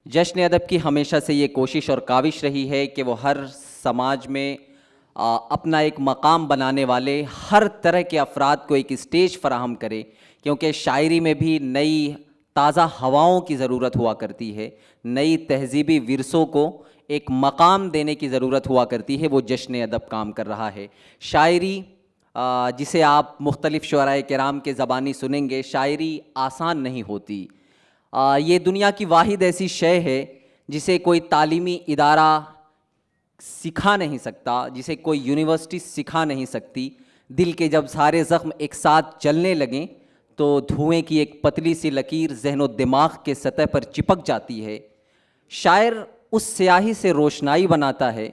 जश्न अदब की हमेशा से ये कोशिश और काविश रही है कि वो हर समाज में अपना एक मकाम बनाने वाले हर तरह के अफराद को एक स्टेज फराहम करे, क्योंकि शायरी में भी नई ताज़ा हवाओं की ज़रूरत हुआ करती है, नई तहज़ीबी विरसों को एक मकाम देने की ज़रूरत हुआ करती है। वो जश्न अदब काम कर रहा है। शायरी जिसे आप मुख्तलिफ़ शुअराए किराम के ज़बानी सुनेंगे, शायरी आसान नहीं होती। ये दुनिया की वाहिद ऐसी शय है जिसे कोई तालीमी इदारा सिखा नहीं सकता, जिसे कोई यूनिवर्सिटी सिखा नहीं सकती। दिल के जब सारे ज़ख्म एक साथ चलने लगें तो धुएं की एक पतली सी लकीर ज़हन व दिमाग के सतह पर चिपक जाती है। शायर उस स्याही से रोशनाई बनाता है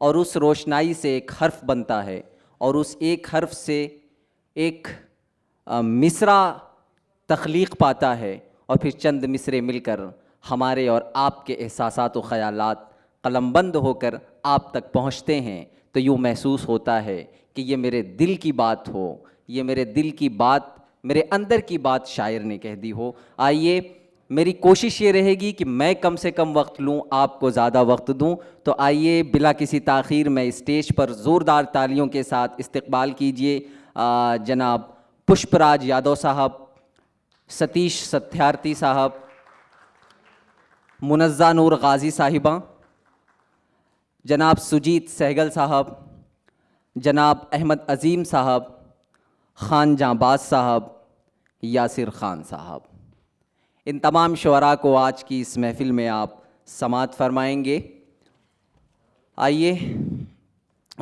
और उस रोशनाई से एक हर्फ बनता है और उस एक हर्फ से एक मिसरा तख्लीक पाता है और फिर चंद मिसरे मिलकर हमारे और आपके एहसासात व ख़यालात कलमबंद होकर आप तक पहुँचते हैं। तो यूँ महसूस होता है कि ये मेरे दिल की बात हो, ये मेरे दिल की बात, मेरे अंदर की बात शायर ने कह दी हो। आइए, मेरी कोशिश ये रहेगी कि मैं कम से कम वक्त लूँ, आपको ज़्यादा वक्त दूँ। तो आइए, बिला किसी ताख़ीर मैं स्टेज पर ज़ोरदार तालियों के साथ इस्तकबाल कीजिए जनाब पुष्पराज यादव साहब, सतीश सत्यार्थी साहब, मुनज़्ज़ा नूर गाज़ी साहिबा, जनाब सुजीत सहगल साहब, जनाब अहमद अज़ीम साहब, ख़ान जांबाज साहब, यासिर ख़ान साहब। इन तमाम शुअरा को आज की इस महफ़िल में आप समात फरमाएंगे। आइए,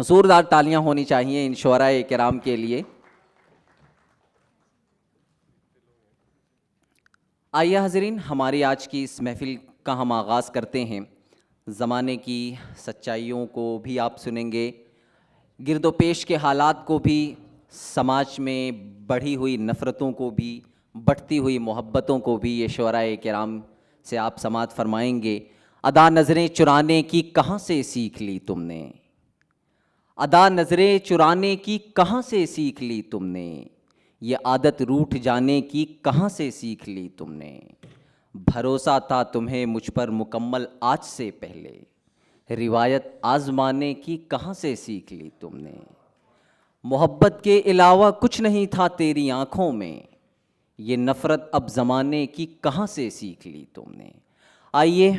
ज़ोरदार तालियां होनी चाहिए इन शुअराए किराम के लिए। आइए हाज़रीन, हमारी आज की इस महफ़िल का हम आगाज़ करते हैं। ज़माने की सच्चाइयों को भी आप सुनेंगे, गिरदो पेश के हालात को भी, समाज में बढ़ी हुई नफ़रतों को भी, बढ़ती हुई मोहब्बतों को भी ये शुअराए किराम से आप समात फरमाएंगे। अदा नज़रें चुराने की कहाँ से सीख ली तुमने, अदा नज़रें चुराने की कहाँ से सीख ली तुमने, ये आदत रूठ जाने की कहाँ से सीख ली तुमने। भरोसा था तुम्हें मुझ पर मुकम्मल आज से पहले, रिवायत आज़माने की कहाँ से सीख ली तुमने। मोहब्बत के अलावा कुछ नहीं था तेरी आँखों में, ये नफ़रत अब ज़माने की कहाँ से सीख ली तुमने। आइए,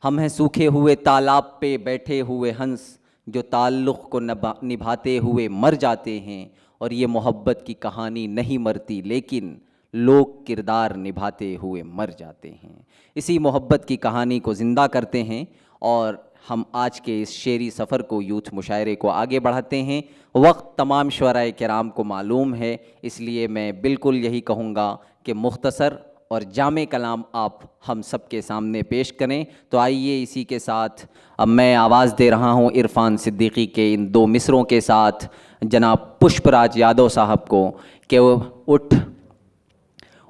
हम हैं सूखे हुए तालाब पे बैठे हुए हंस, जो ताल्लुक़ को निभाते हुए मर जाते हैं, और ये मोहब्बत की कहानी नहीं मरती लेकिन लोग किरदार निभाते हुए मर जाते हैं। इसी मोहब्बत की कहानी को ज़िंदा करते हैं और हम आज के इस शेरी सफ़र को, यूथ मुशायरे को आगे बढ़ाते हैं। वक्त तमाम शुअराए किराम को मालूम है, इसलिए मैं बिल्कुल यही कहूँगा कि मुख्तसर और जामे कलाम आप हम सब के सामने पेश करें। तो आइए, इसी के साथ अब मैं आवाज़ दे रहा हूँ इरफान सिद्दीकी के इन दो मिसरों के साथ जनाब पुष्पराज यादव साहब को कि उठ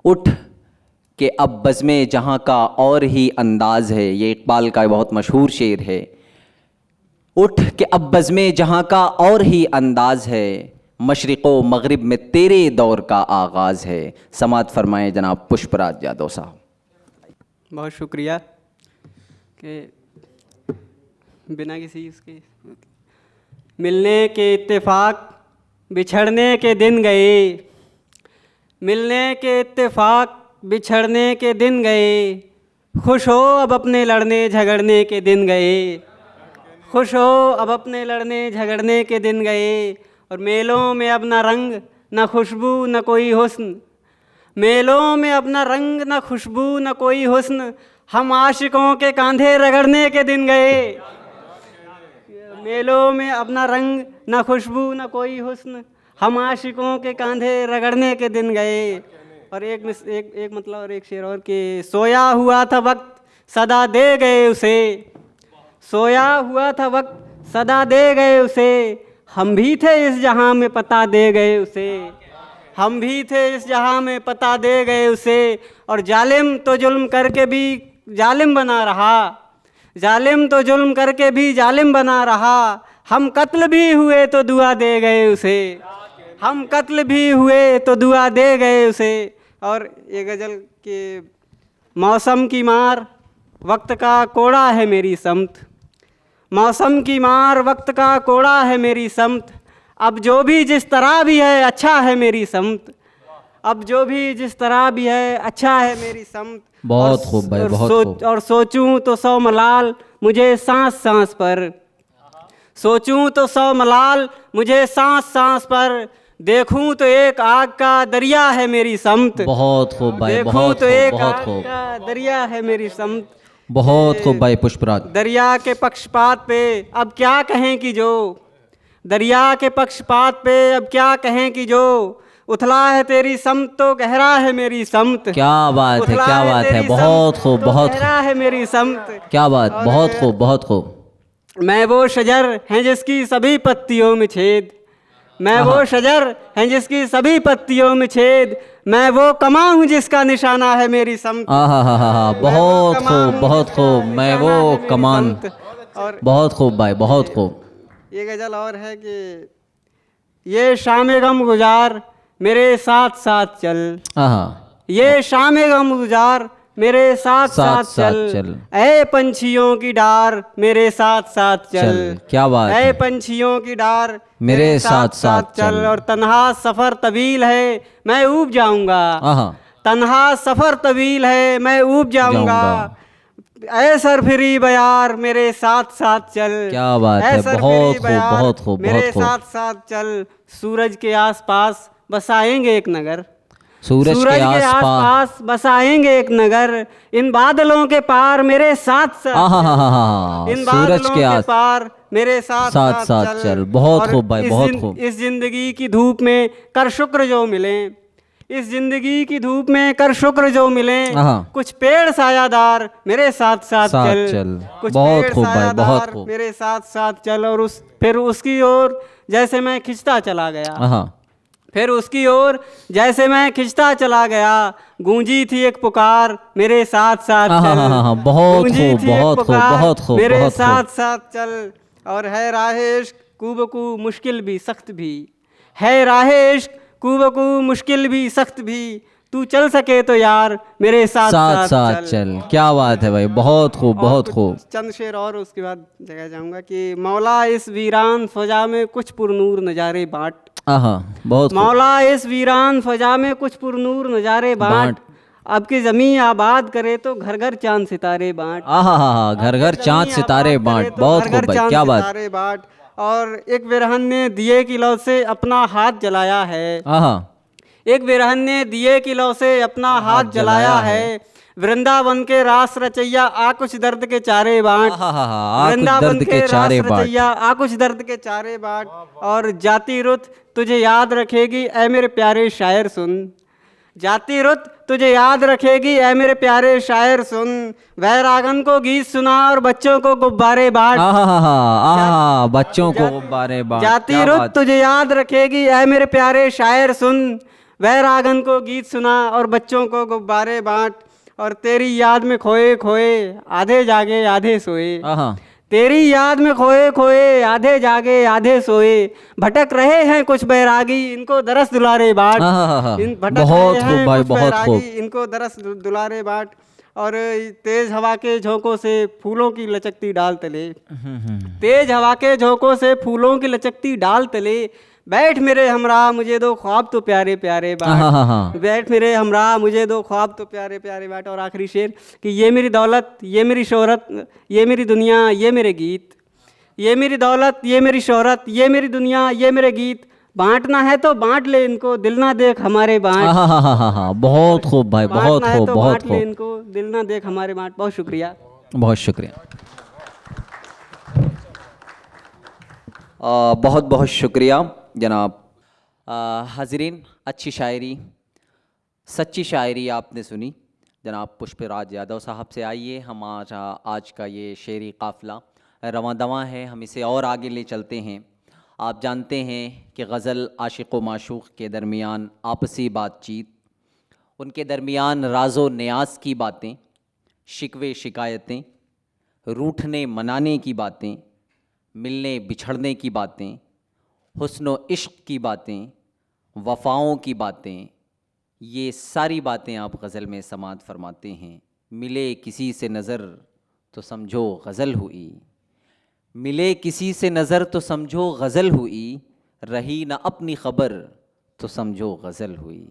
उठ कि अब बज़्मे जहाँ का और ही अंदाज़ है। ये इकबाल का बहुत मशहूर शेर है। उठ कि अब बज़्मे जहाँ का और ही अंदाज़ है, मशरिक़ो मग़रिब में तेरे दौर का आगाज़ है। समात फरमाएँ जनाब पुष्पराज यादव साहब। बहुत शुक्रिया कि बिना किसी उसके मिलने के इत्तेफाक बिछड़ने के दिन गए, मिलने के इत्तेफाक बिछड़ने के दिन गए, खुश हो अब अपने लड़ने झगड़ने के दिन गए, खुश हो अब अपने लड़ने झगड़ने के दिन गए। और मेलों में अब ना रंग ना खुशबू न कोई हुस्न, मेलों में अब ना रंग ना खुशबू न कोई हुस्न, हम आशिकों के कांधे रगड़ने के दिन गए। मेलों में अब ना रंग ना खुशबू न कोई हुस्न, हम आशिकों के कांधे रगड़ने के दिन गए। और एक मतलब और एक शेर और कि सोया हुआ था वक्त सदा दे गए उसे, सोया हुआ था वक्त सदा दे गए उसे, हम भी थे इस जहां में पता दे गए उसे, हम भी थे इस जहां में पता दे गए उसे। और जालिम तो जुल्म करके भी जालिम बना रहा, जालिम तो जुल्म करके भी जालिम बना रहा, हम कत्ल भी हुए तो दुआ दे गए उसे, हम कत्ल भी हुए तो दुआ दे गए उसे। और ये गज़ल के मौसम की मार वक्त का कोड़ा है मेरी समत, मौसम की मार वक्त का कोड़ा है मेरी समत, अब जो भी जिस तरह भी है अच्छा है मेरी समत, अब जो भी जिस तरह भी है अच्छा है मेरी समत। बहुत खूब भाई, बहुत खूब। और सोचूं तो 100 मलाल मुझे सांस सांस पर, सोचूं तो 100 मलाल मुझे सांस सांस पर, देखूं तो एक आग का दरिया है मेरी समत। बहुत खूब भाई, देखूं बहुत तो खूब, एक बहुत आग खूब, का दरिया है मेरी समत। बहुत खूब भाई पुष्पराज। दरिया के पक्षपात पे अब क्या कहें कि जो, दरिया के पक्षपात पे अब क्या कहें कि जो, उथला है तेरी समत तो गहरा है मेरी समत। क्या बात है, उथला क्या बात है, तेरी बहुत समत खूब, तो बहुत गहरा है मेरी समत। क्या बात, और बहुत खूब, बहुत खूब। मैं वो शजर हैं जिसकी सभी पत्तियों में छेद, मैं वो शजर हैं जिसकी सभी पत्तियों में छेद, मैं वो कमां हूँ जिसका निशाना है मेरी समत। आहा हा हा हा, बहुत खूब, बहुत खूब, मैं वो कमान। और बहुत खूब भाई, बहुत खूब। ये गजल और है कि ये शाम गम गुजार मेरे साथ साथ चल, आहा, ये शाम गम गुजार मेरे साथ साथ साथ साथ चल, चल। ऐ पंछियों की डार मेरे साथ साथ चल, चल, क्या बात ऐ है। पंछियों की डार मेरे साथ साथ चल। और तन्हा सफर तवील है मैं ऊब जाऊंगा, आहा, तन्हा सफर तवील है मैं ऊब जाऊंगा, ऐ सरफिरी बयार मेरे साथ साथ चल, क्या बात ऐ है, सरफिरी बहुत खूब, बयार बहुत खूब, मेरे बहुत खूब। साथ साथ चल, सूरज के आसपास बसाएंगे एक नगर, सूरज के आसपास। आसपास बसाएंगे एक नगर, इन बादलों के पार मेरे साथ साथ आहा हा चल, हा हा, इन सूरज बादलों के के पार मेरे साथ साथ साथ साथ चल। बहुत और खूब भाई, बहुत खूब। इस जिंदगी की धूप में कर शुक्र जो मिले, इस जिंदगी की धूप में कर शुक्र जो मिले, आहा। कुछ पेड़ सायादार मेरे साथ साथ साथ चल, चल। कुछ बहुत पेड़ खूब भाई, बहुत सायादार खूब। मेरे साथ साथ चल। और फिर उसकी ओर जैसे मैं खिंचता चला गया, आहा, फिर उसकी ओर जैसे मैं खिंचता चला गया, गूंजी थी एक पुकार मेरे साथ साथ आहा चल, हा हा, बहुत गूंजी खूब, थी एक बहुत खूब, पुकार बहुत खूब, मेरे बहुत खूब। साथ साथ चल। और है राहे इश्क कूबकू मुश्किल भी सख्त भी, है राहे इश्क कूबकू मुश्किल भी सख्त भी, तू चल सके तो यार मेरे साथ साथ साथ साथ चल। चल। क्या बात है भाई, बहुत खूब, और बहुत कुछ खूब। चंद शेर और उसके बाद जगह जाऊंगा कि मौला इस वीरान फजा में कुछ पुरनूर नज़ारे बांट, आहा, बहुत खूब। मौला इस वीरान फजा में कुछ पुरनूर नज़ारे बांट, बांट। अब की ज़मीं आबाद करे तो घर घर चांद सितारे बांट, आहा हा हा, घर घर चांद सितारे बांट। बहुत खूब भाई, क्या बात। सितारे बांट। और एक बिरहन ने दिए की लौ से अपना हाथ जलाया है, आहा, एक बिरहन ने दिए की लौ से अपना हाथ जलाया है, वृंदावन के रास रचैया आ कुछ दर्द के चारे बांट, आहा हा हा, आ कुछ वृंदावन दर्द के के रास चारे बाट। रचैया आ कुछ दर्द के चारे बाट। और जाति रुत तुझे याद रखेगी ऐ मेरे प्यारे शायर सुन, जाति रुत तुझे याद रखेगी ऐ मेरे प्यारे शायर सुन, वैरागन को गीत सुना और बच्चों को गुब्बारे बांट, आहा हा हा, आहा, बच्चों को गुब्बारे बांट। जाति क्या रुत बात। तुझे याद रखेगी ऐ मेरे प्यारे शायर सुन, वैरागन को गीत सुना और बच्चों को गुब्बारे बांट। और तेरी याद में खोए खोए आधे जागे आधे सोए, आहा, तेरी याद में खोए खोए आधे जागे आधे सोए, भटक रहे हैं कुछ बैरागी इनको दरस दुलारे बाट, आहा हा हा, इन भटक बहुत रहे खूब हैं भाई, कुछ बहुत बैरागी खूब। इनको दरस दुलारे बाट। और तेज हवा के झोंकों से फूलों की लचकती डाल तले, तेज हवा के झोंकों से फूलों की लचकती डाल तले, बैठ मेरे हमरा मुझे दो ख्वाब तो प्यारे प्यारे आहा हा बाट, हा, बैठ मेरे हमरा मुझे दो ख्वाब तो प्यारे प्यारे बाट। और आखिरी शेर कि ये मेरी दौलत ये मेरी शोहरत ये मेरी दुनिया ये मेरे गीत, ये मेरी दौलत ये मेरी शोहरत ये मेरी दुनिया ये मेरे गीत, बांटना है तो बांट ले इनको दिल ना देख हमारे बांट, आहा हा हा हा हा, बहुत खूब भाई, बहुत बांटना है खूब, तो बहुत बांट ले खूब। इनको दिल ना देख हमारे बांट। बहुत शुक्रिया। बहुत शुक्रिया। बहुत बहुत शुक्रिया जनाब। हाज़रीन, अच्छी शायरी, सच्ची शायरी आपने सुनी जनाब पुष्पराज यादव साहब से। आइए हम आज का ये शेरी काफ़िला रवां दवां है, हम इसे और आगे ले चलते हैं। आप जानते हैं कि गज़ल आशिक़ व माशूक़ के दरमियान आपसी बातचीत, उनके दरमियान राज़ो न्याज़ की बातें, शिकवे शिकायतें, रूठने मनाने की बातें, मिलने बिछड़ने की बातें, हुस्न इश्क़ की बातें, वफ़ाओं की बातें, ये सारी बातें आप गज़ल में समात फरमाते हैं। मिले किसी से नज़र तो समझो गज़ल हुई, मिले किसी से नज़र तो समझो गज़ल हुई, रही ना अपनी ख़बर तो समझो गज़ल हुई।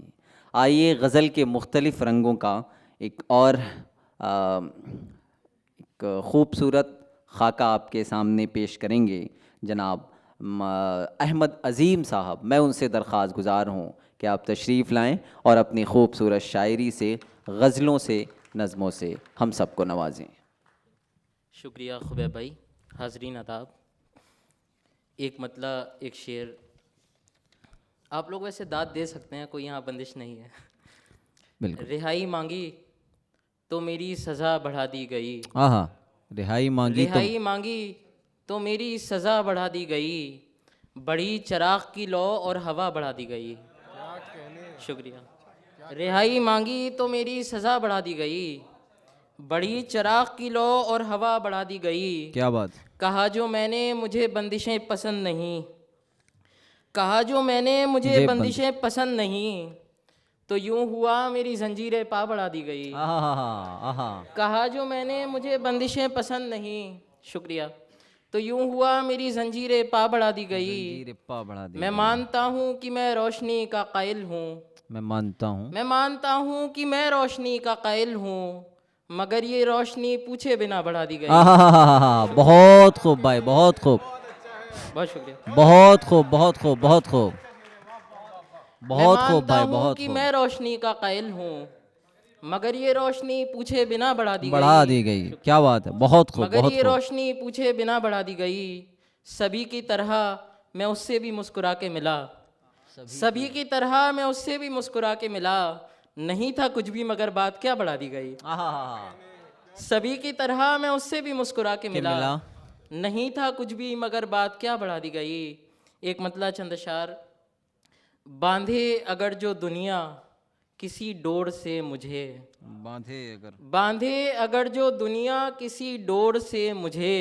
आइए गज़ल के मुख्तलिफ़ रंगों का एक और एक खूबसूरत खाका आपके सामने पेश करेंगे जनाब अहमद अज़ीम साहब। मैं उनसे दरख्वास्त गुज़ार हूँ कि आप तशरीफ़ लाएं और अपनी खूबसूरत शायरी से, गज़लों से, नज़मों से हम सबको नवाजें। शुक्रिया खुबैब भाई। हाज़रीन आदाब, एक मतला एक शेर। आप लोग वैसे दाद दे सकते हैं, कोई यहाँ बंदिश नहीं है। बिल्कुल। रिहाई मांगी तो मेरी सज़ा बढ़ा दी गई, हाँ, रिहाई मांगी तो रिहाई मांगी तो मेरी सज़ा बढ़ा दी गई, बड़ी चराग की लौ और हवा बढ़ा दी गई। शुक्रिया। रिहाई मांगी तो मेरी सज़ा बढ़ा दी गई, बड़ी चराग की लौ और हवा बढ़ा दी गई। क्या बात। कहा जो मैंने मुझे बंदिशें पसंद नहीं, कहा जो मैंने मुझे मुझे बंदिशें पसंद नहीं, तो यूं हुआ मेरी जंजीरें पा बढ़ा दी गई। कहा जो मैंने मुझे बंदिशें पसंद नहीं, शुक्रिया, तो यूं हुआ मेरी जंजीरें पा बढ़ा दी गई। रिप्पा बढ़ा दी मैं मानता हूँ कि मैं रोशनी का कायल हूँ, मैं मानता हूँ। मैं मानता हूँ कि मैं रोशनी का कायल हूँ, मगर ये रोशनी पूछे बिना बढ़ा दी गई। बहुत खूब भाई, बहुत खूब, बहुत शुक्रिया। बहुत खूब, बहुत खूब, बहुत खूब, बहुत मैं खूब मानता भाई, हूँ बहुत कि खूब। मैं रोशनी का कायल हूँ, मगर ये रोशनी पूछे बिना बढ़ा दी बढ़ा गई। दी गई। क्या बात है, बहुत खूब, मगर बहुत ये खूब। रोशनी पूछे बिना बढ़ा दी गई। सभी की तरह मैं उससे भी मुस्कुरा के मिला, सभी की तरह मैं उससे भी मुस्कुरा के मिला, नहीं था कुछ भी मगर बात क्या बढ़ा दी गई। सभी की तरह मैं उससे भी मुस्कुरा के मिला, मिला। नहीं था कुछ भी मगर बात क्या बढ़ा दी गई। एक मतला चंद अशार। बांधे अगर जो दुनिया किसी डोर से मुझे, बांधे अगर, बांधे अगर जो दुनिया किसी डोर से मुझे,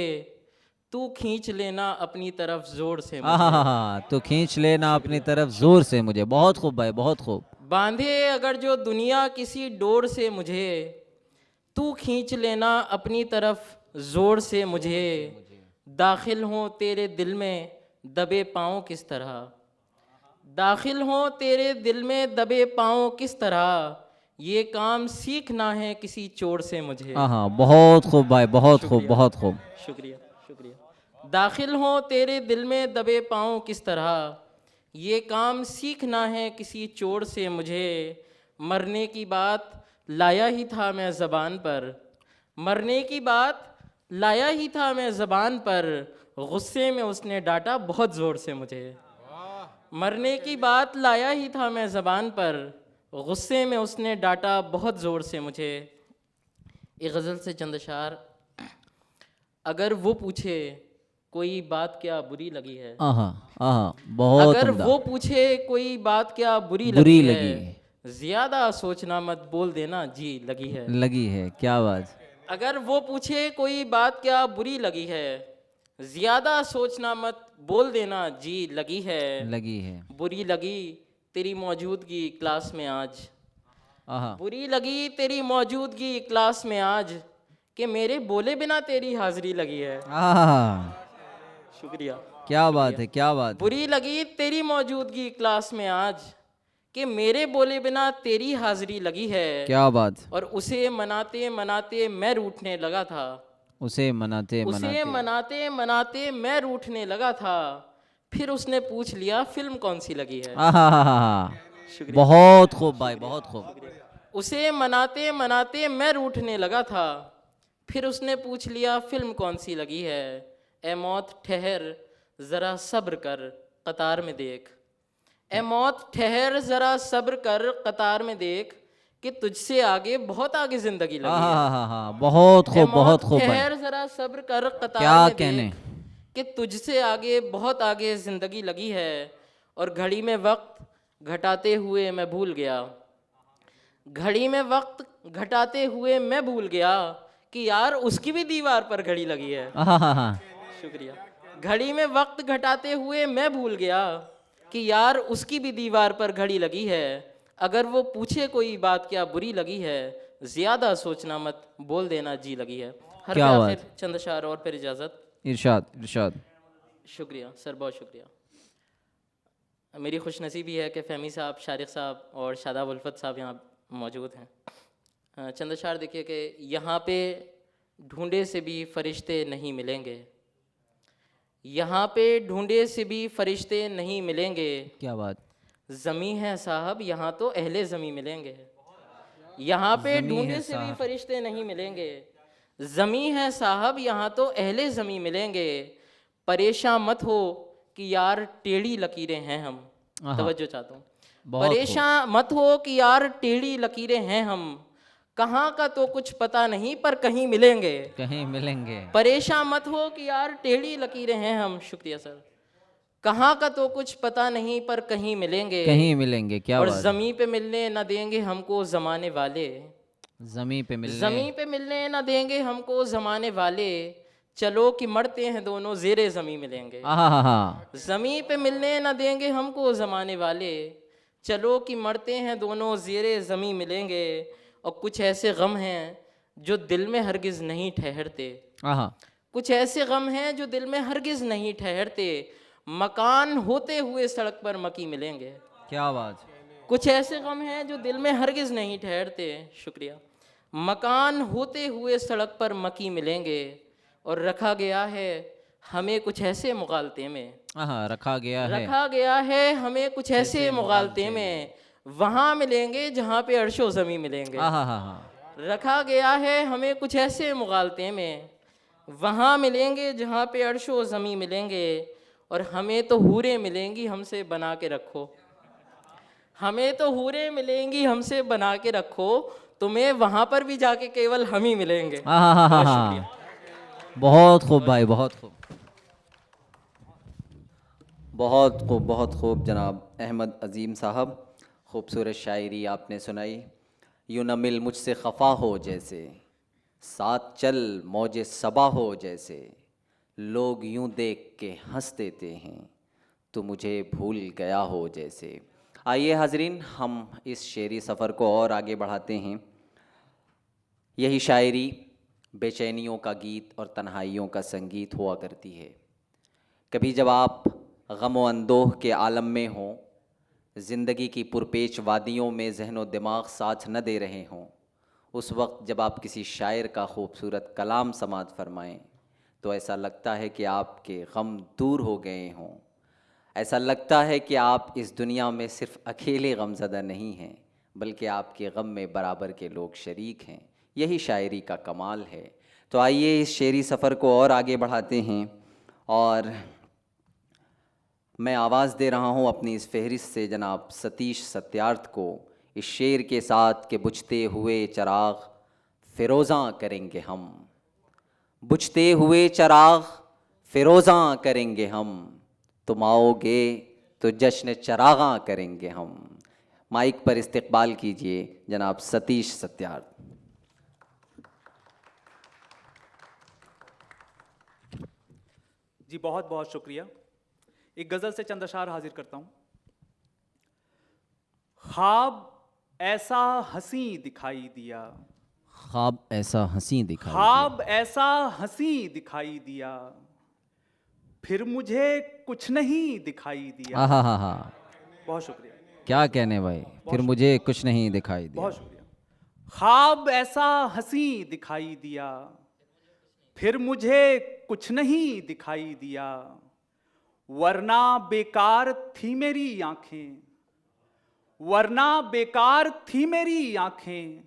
तू खींच लेना अपनी तरफ जोर से मुझे। तो खींच लेना अपनी तरफ जोर से मुझे। बहुत खूब भाई, बहुत खूब। बांधे अगर जो दुनिया किसी डोर से मुझे, तू खींच लेना अपनी तरफ जोर से मुझे, दाखिल हो तेरे दिल में दबे पाँव किस तरह, दाखिल हो तेरे दिल में दबे पाँव किस तरह, ये काम सीखना है किसी चोर से मुझे। बहुत खूब भाई, बहुत खूब, शुक्रिया। बहुत खूब। शुक्रिया शुक्रिया। दाखिल हो तेरे दिल में दबे पाँव किस तरह, ये काम सीखना है किसी चोर से मुझे। मरने की बात लाया ही था मैं ज़बान पर, मरने की बात लाया ही था मैं ज़बान पर, गुस्से में उसने डांटा बहुत ज़ोर से मुझे। मरने की बात लाया ही था मैं ज़बान पर, गुस्से में उसने डांटा बहुत ज़ोर से मुझे। एक गज़ल से चंद अशार। अगर वो पूछे कोई बात क्या बुरी लगी है, बहुत अगर उम्दा। वो पूछे कोई बात क्या बुरी बुरी लगी लगी है, ज़्यादा सोचना मत बोल देना जी लगी है। लगी है। क्या बात। अगर वो पूछे कोई बात क्या बुरी लगी है, ज़्यादा सोचना मत बोल देना जी लगी है। लगी है। बुरी लगी तेरी मौजूदगी क्लास में आज, बुरी लगी तेरी मौजूदगी क्लास में आज, कि मेरे बोले बिना तेरी हाजिरी लगी है। शुक्रिया। क्या बात है, क्या बात है। बुरी लगी तेरी मौजूदगी क्लास में आज, कि मेरे बोले बिना तेरी हाजिरी लगी है। क्या बात। और उसे मनाते मनाते मैं रूठने लगा था, उसे मनाते उसे मनाते। मनाते मनाते मैं रूठने लगा था, फिर उसने पूछ लिया फिल्म कौन सी लगी है। शुक्रिया। बहुत खूब भाई, बहुत खूब। उसे मनाते मनाते मैं रूठने लगा था, फिर उसने पूछ लिया फिल्म कौन सी लगी है। ए मौत ठहर ज़रा सब्र कर कतार में देख, ए मौत ठहर ज़रा सब्र कर कतार में देख, कि तुझसे आगे बहुत आगे ज़िंदगी लगी है। बहुत ए खूब, मौत बहुत खूब भाई। ठहर ज़रा सब्र कर कतार क्या में कहने। देख, कि तुझसे आगे बहुत आगे ज़िंदगी लगी है। और घड़ी में वक्त घटाते हुए मैं भूल गया, घड़ी में वक्त घटाते हुए मैं भूल गया, कि यार उसकी भी दीवार पर घड़ी लगी है। शुक्रिया। घड़ी में वक्त घटाते हुए मैं भूल गया, कि यार उसकी भी दीवार पर घड़ी लगी है। अगर वो पूछे कोई बात क्या बुरी लगी है, ज़्यादा सोचना मत, बोल देना जी लगी है। हर क्या बात। आखिर चंद अशार और फिर इजाज़त। इरशाद इरशाद। शुक्रिया सर, बहुत शुक्रिया। मेरी खुशनसीबी है कि फ़हमी साहब, शारिक साहब और शादाब उल्फत साहब यहाँ मौजूद हैं। चंद अशार देखिए कि यहाँ पे ढूंढे से भी फरिश्ते नहीं मिलेंगे, यहाँ पे ढूंढे से भी फरिश्ते नहीं मिलेंगे। क्या बात। ज़मी है साहब यहाँ तो अहले ज़मी मिलेंगे, यहाँ पे ज़मी ढूंढे है से भी साहब। फरिश्ते नहीं मिलेंगे। ज़मी है साहब यहाँ तो अहले ज़मी मिलेंगे। परेशान मत हो कि यार टेढ़ी लकीरें हैं हम। आहा। तवज्जो चाहता हूँ। बहुत खूब। परेशान मत हो कि यार टेढ़ी लकीरें हैं हम, कहाँ का तो कुछ पता नहीं पर कहीं मिलेंगे। कहीं मिलेंगे। परेशान मत हो कि यार टेढ़ी लकीरें हैं हम। शुक्रिया सर। कहाँ का तो कुछ पता नहीं पर कहीं मिलेंगे। कहीं मिलेंगे। क्या और बात। ज़मीं पे मिलने न देंगे हमको ज़माने वाले, ज़मी पे मिलने। ज़मीं पे मिलने न देंगे हमको ज़माने वाले। चलो कि मरते हैं दोनों ज़ेरे ज़मीं मिलेंगे। आहा हा हा। ज़मीं पे मिलने न देंगे हमको ज़माने वाले। चलो कि मरते हैं दोनों ज़ेरे ज़मीं मिलेंगे। और कुछ ऐसे गम हैं जो दिल में हरगिज़ नहीं ठहरते, आहा। कुछ ऐसे गम हैं जो दिल में हरगिज़ नहीं ठहरते। मकान होते हुए सड़क पर मकी मिलेंगे। क्या बात। कुछ ऐसे गम हैं जो दिल में हरगिज़ नहीं ठहरते। शुक्रिया। मकान होते हुए सड़क पर मकी मिलेंगे। और रखा गया है हमें कुछ ऐसे मुगालते में, आहा। रखा गया है। रखा गया है हमें कुछ ऐसे मुगालते में, वहाँ मिलेंगे जहाँ पे अर्शो ज़मीं मिलेंगे। आहा हा हा। रखा गया है हमें कुछ ऐसे मुगालते में, वहाँ मिलेंगे जहाँ पे अर्शो ज़मीं मिलेंगे। और हमें तो हूरें मिलेंगी हमसे बना के रखो, हमें तो हूरें मिलेंगी हमसे बना के रखो। तुम्हें वहाँ पर भी जाके केवल हम ही मिलेंगे। आहा हा हा बहुत हा। शुक्रिया। बहुत खूब भाई, बहुत खूब। बहुत खूब जनाब अहमद अज़ीम साहब, खूबसूरत शायरी आपने सुनाई। यूँ न मिल मुझसे खफा हो जैसे, साथ चल मौजे सबा हो जैसे, लोग यूँ देख के हंस देते हैं, तो मुझे भूल गया हो जैसे। आइए हाजरीन, हम इस शेरी सफ़र को और आगे बढ़ाते हैं। यही शायरी बेचैनियों का गीत और तन्हाइयों का संगीत हुआ करती है। कभी जब आप गम व अंदोह के आलम में हों, ज़िंदगी की पुरपेच वादियों में ज़हन दिमाग साथ न दे रहे हों, उस वक्त जब आप किसी शायर का खूबसूरत कलाम समाअत फरमाएं, तो ऐसा लगता है कि आपके गम दूर हो गए हों। ऐसा लगता है कि आप इस दुनिया में सिर्फ़ अकेले गमज़दा नहीं हैं, बल्कि आपके गम में बराबर के लोग शरीक हैं। यही शायरी का कमाल है। तो आइए इस शेरी सफ़र को और आगे बढ़ाते हैं, और मैं आवाज़ दे रहा हूँ अपनी इस फहरिस्त से जनाब सतीश सत्यार्थ को, इस शेर के साथ कि बुझते हुए चिराग फ़िरोज़ां करेंगे हम, बुझते हुए चिराग फ़िरोज़ां करेंगे हम, तुम आओगे तो जश्न चरागां करेंगे हम। माइक पर इस्तकबाल कीजिए जनाब सतीश सत्यार्थ। जी बहुत बहुत शुक्रिया। एक गज़ल से चंद अशार हाजिर करता हूँ। ख्वाब ऐसा हंसी दिखाई दिया, ख्वाब ऐसा हंसी दिखाई ख्वाब ऐसा हंसी दिखाई दिया, फिर मुझे कुछ नहीं दिखाई दिया। आहा हा हा। बहुत शुक्रिया, क्या कहने भाई, फिर मुझे कुछ नहीं दिखाई दिया। बहुत शुक्रिया। ख्वाब ऐसा हंसी दिखाई दिया, फिर मुझे कुछ नहीं दिखाई दिया, वरना बेकार थी मेरी आंखें, वरना बेकार थी मेरी आंखें,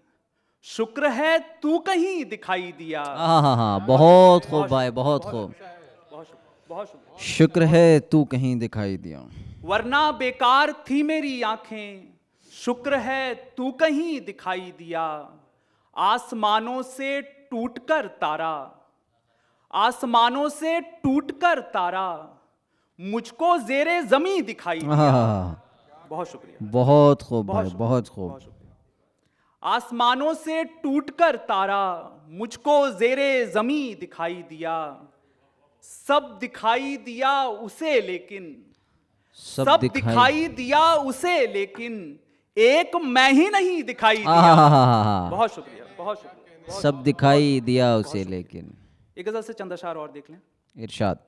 शुक्र है तू कहीं दिखाई दिया। आहा हा हा। बहुत खूब भाई, बहुत खूब। बहुत शुक्रिया, बहुत शुक्रिया। शुक्र है तू कहीं दिखाई दिया। वरना बेकार थी मेरी आंखें, शुक्र है तू कहीं दिखाई दिया। आसमानों से टूटकर तारा, आसमानों से टूटकर तारा, मुझको जेरे जमी दिखाई आहा दिया। हा हा। बहुत शुक्रिया, बहुत खूब भाई, शुक्रिया, बहुत खूब। बहुत शुक्रिया। आसमानों से टूटकर तारा, मुझको जेरे जमी दिखाई दिया। सब दिखाई दिया उसे लेकिन, सब दिखाई दिया उसे लेकिन, एक मैं ही नहीं दिखाई आहा दिया। हा हा हा। बहुत शुक्रिया। बहुत शुक्रिया। सब दिखाई दिया उसे लेकिन। एक गजल से चंद अशार और देख लें। इरशाद।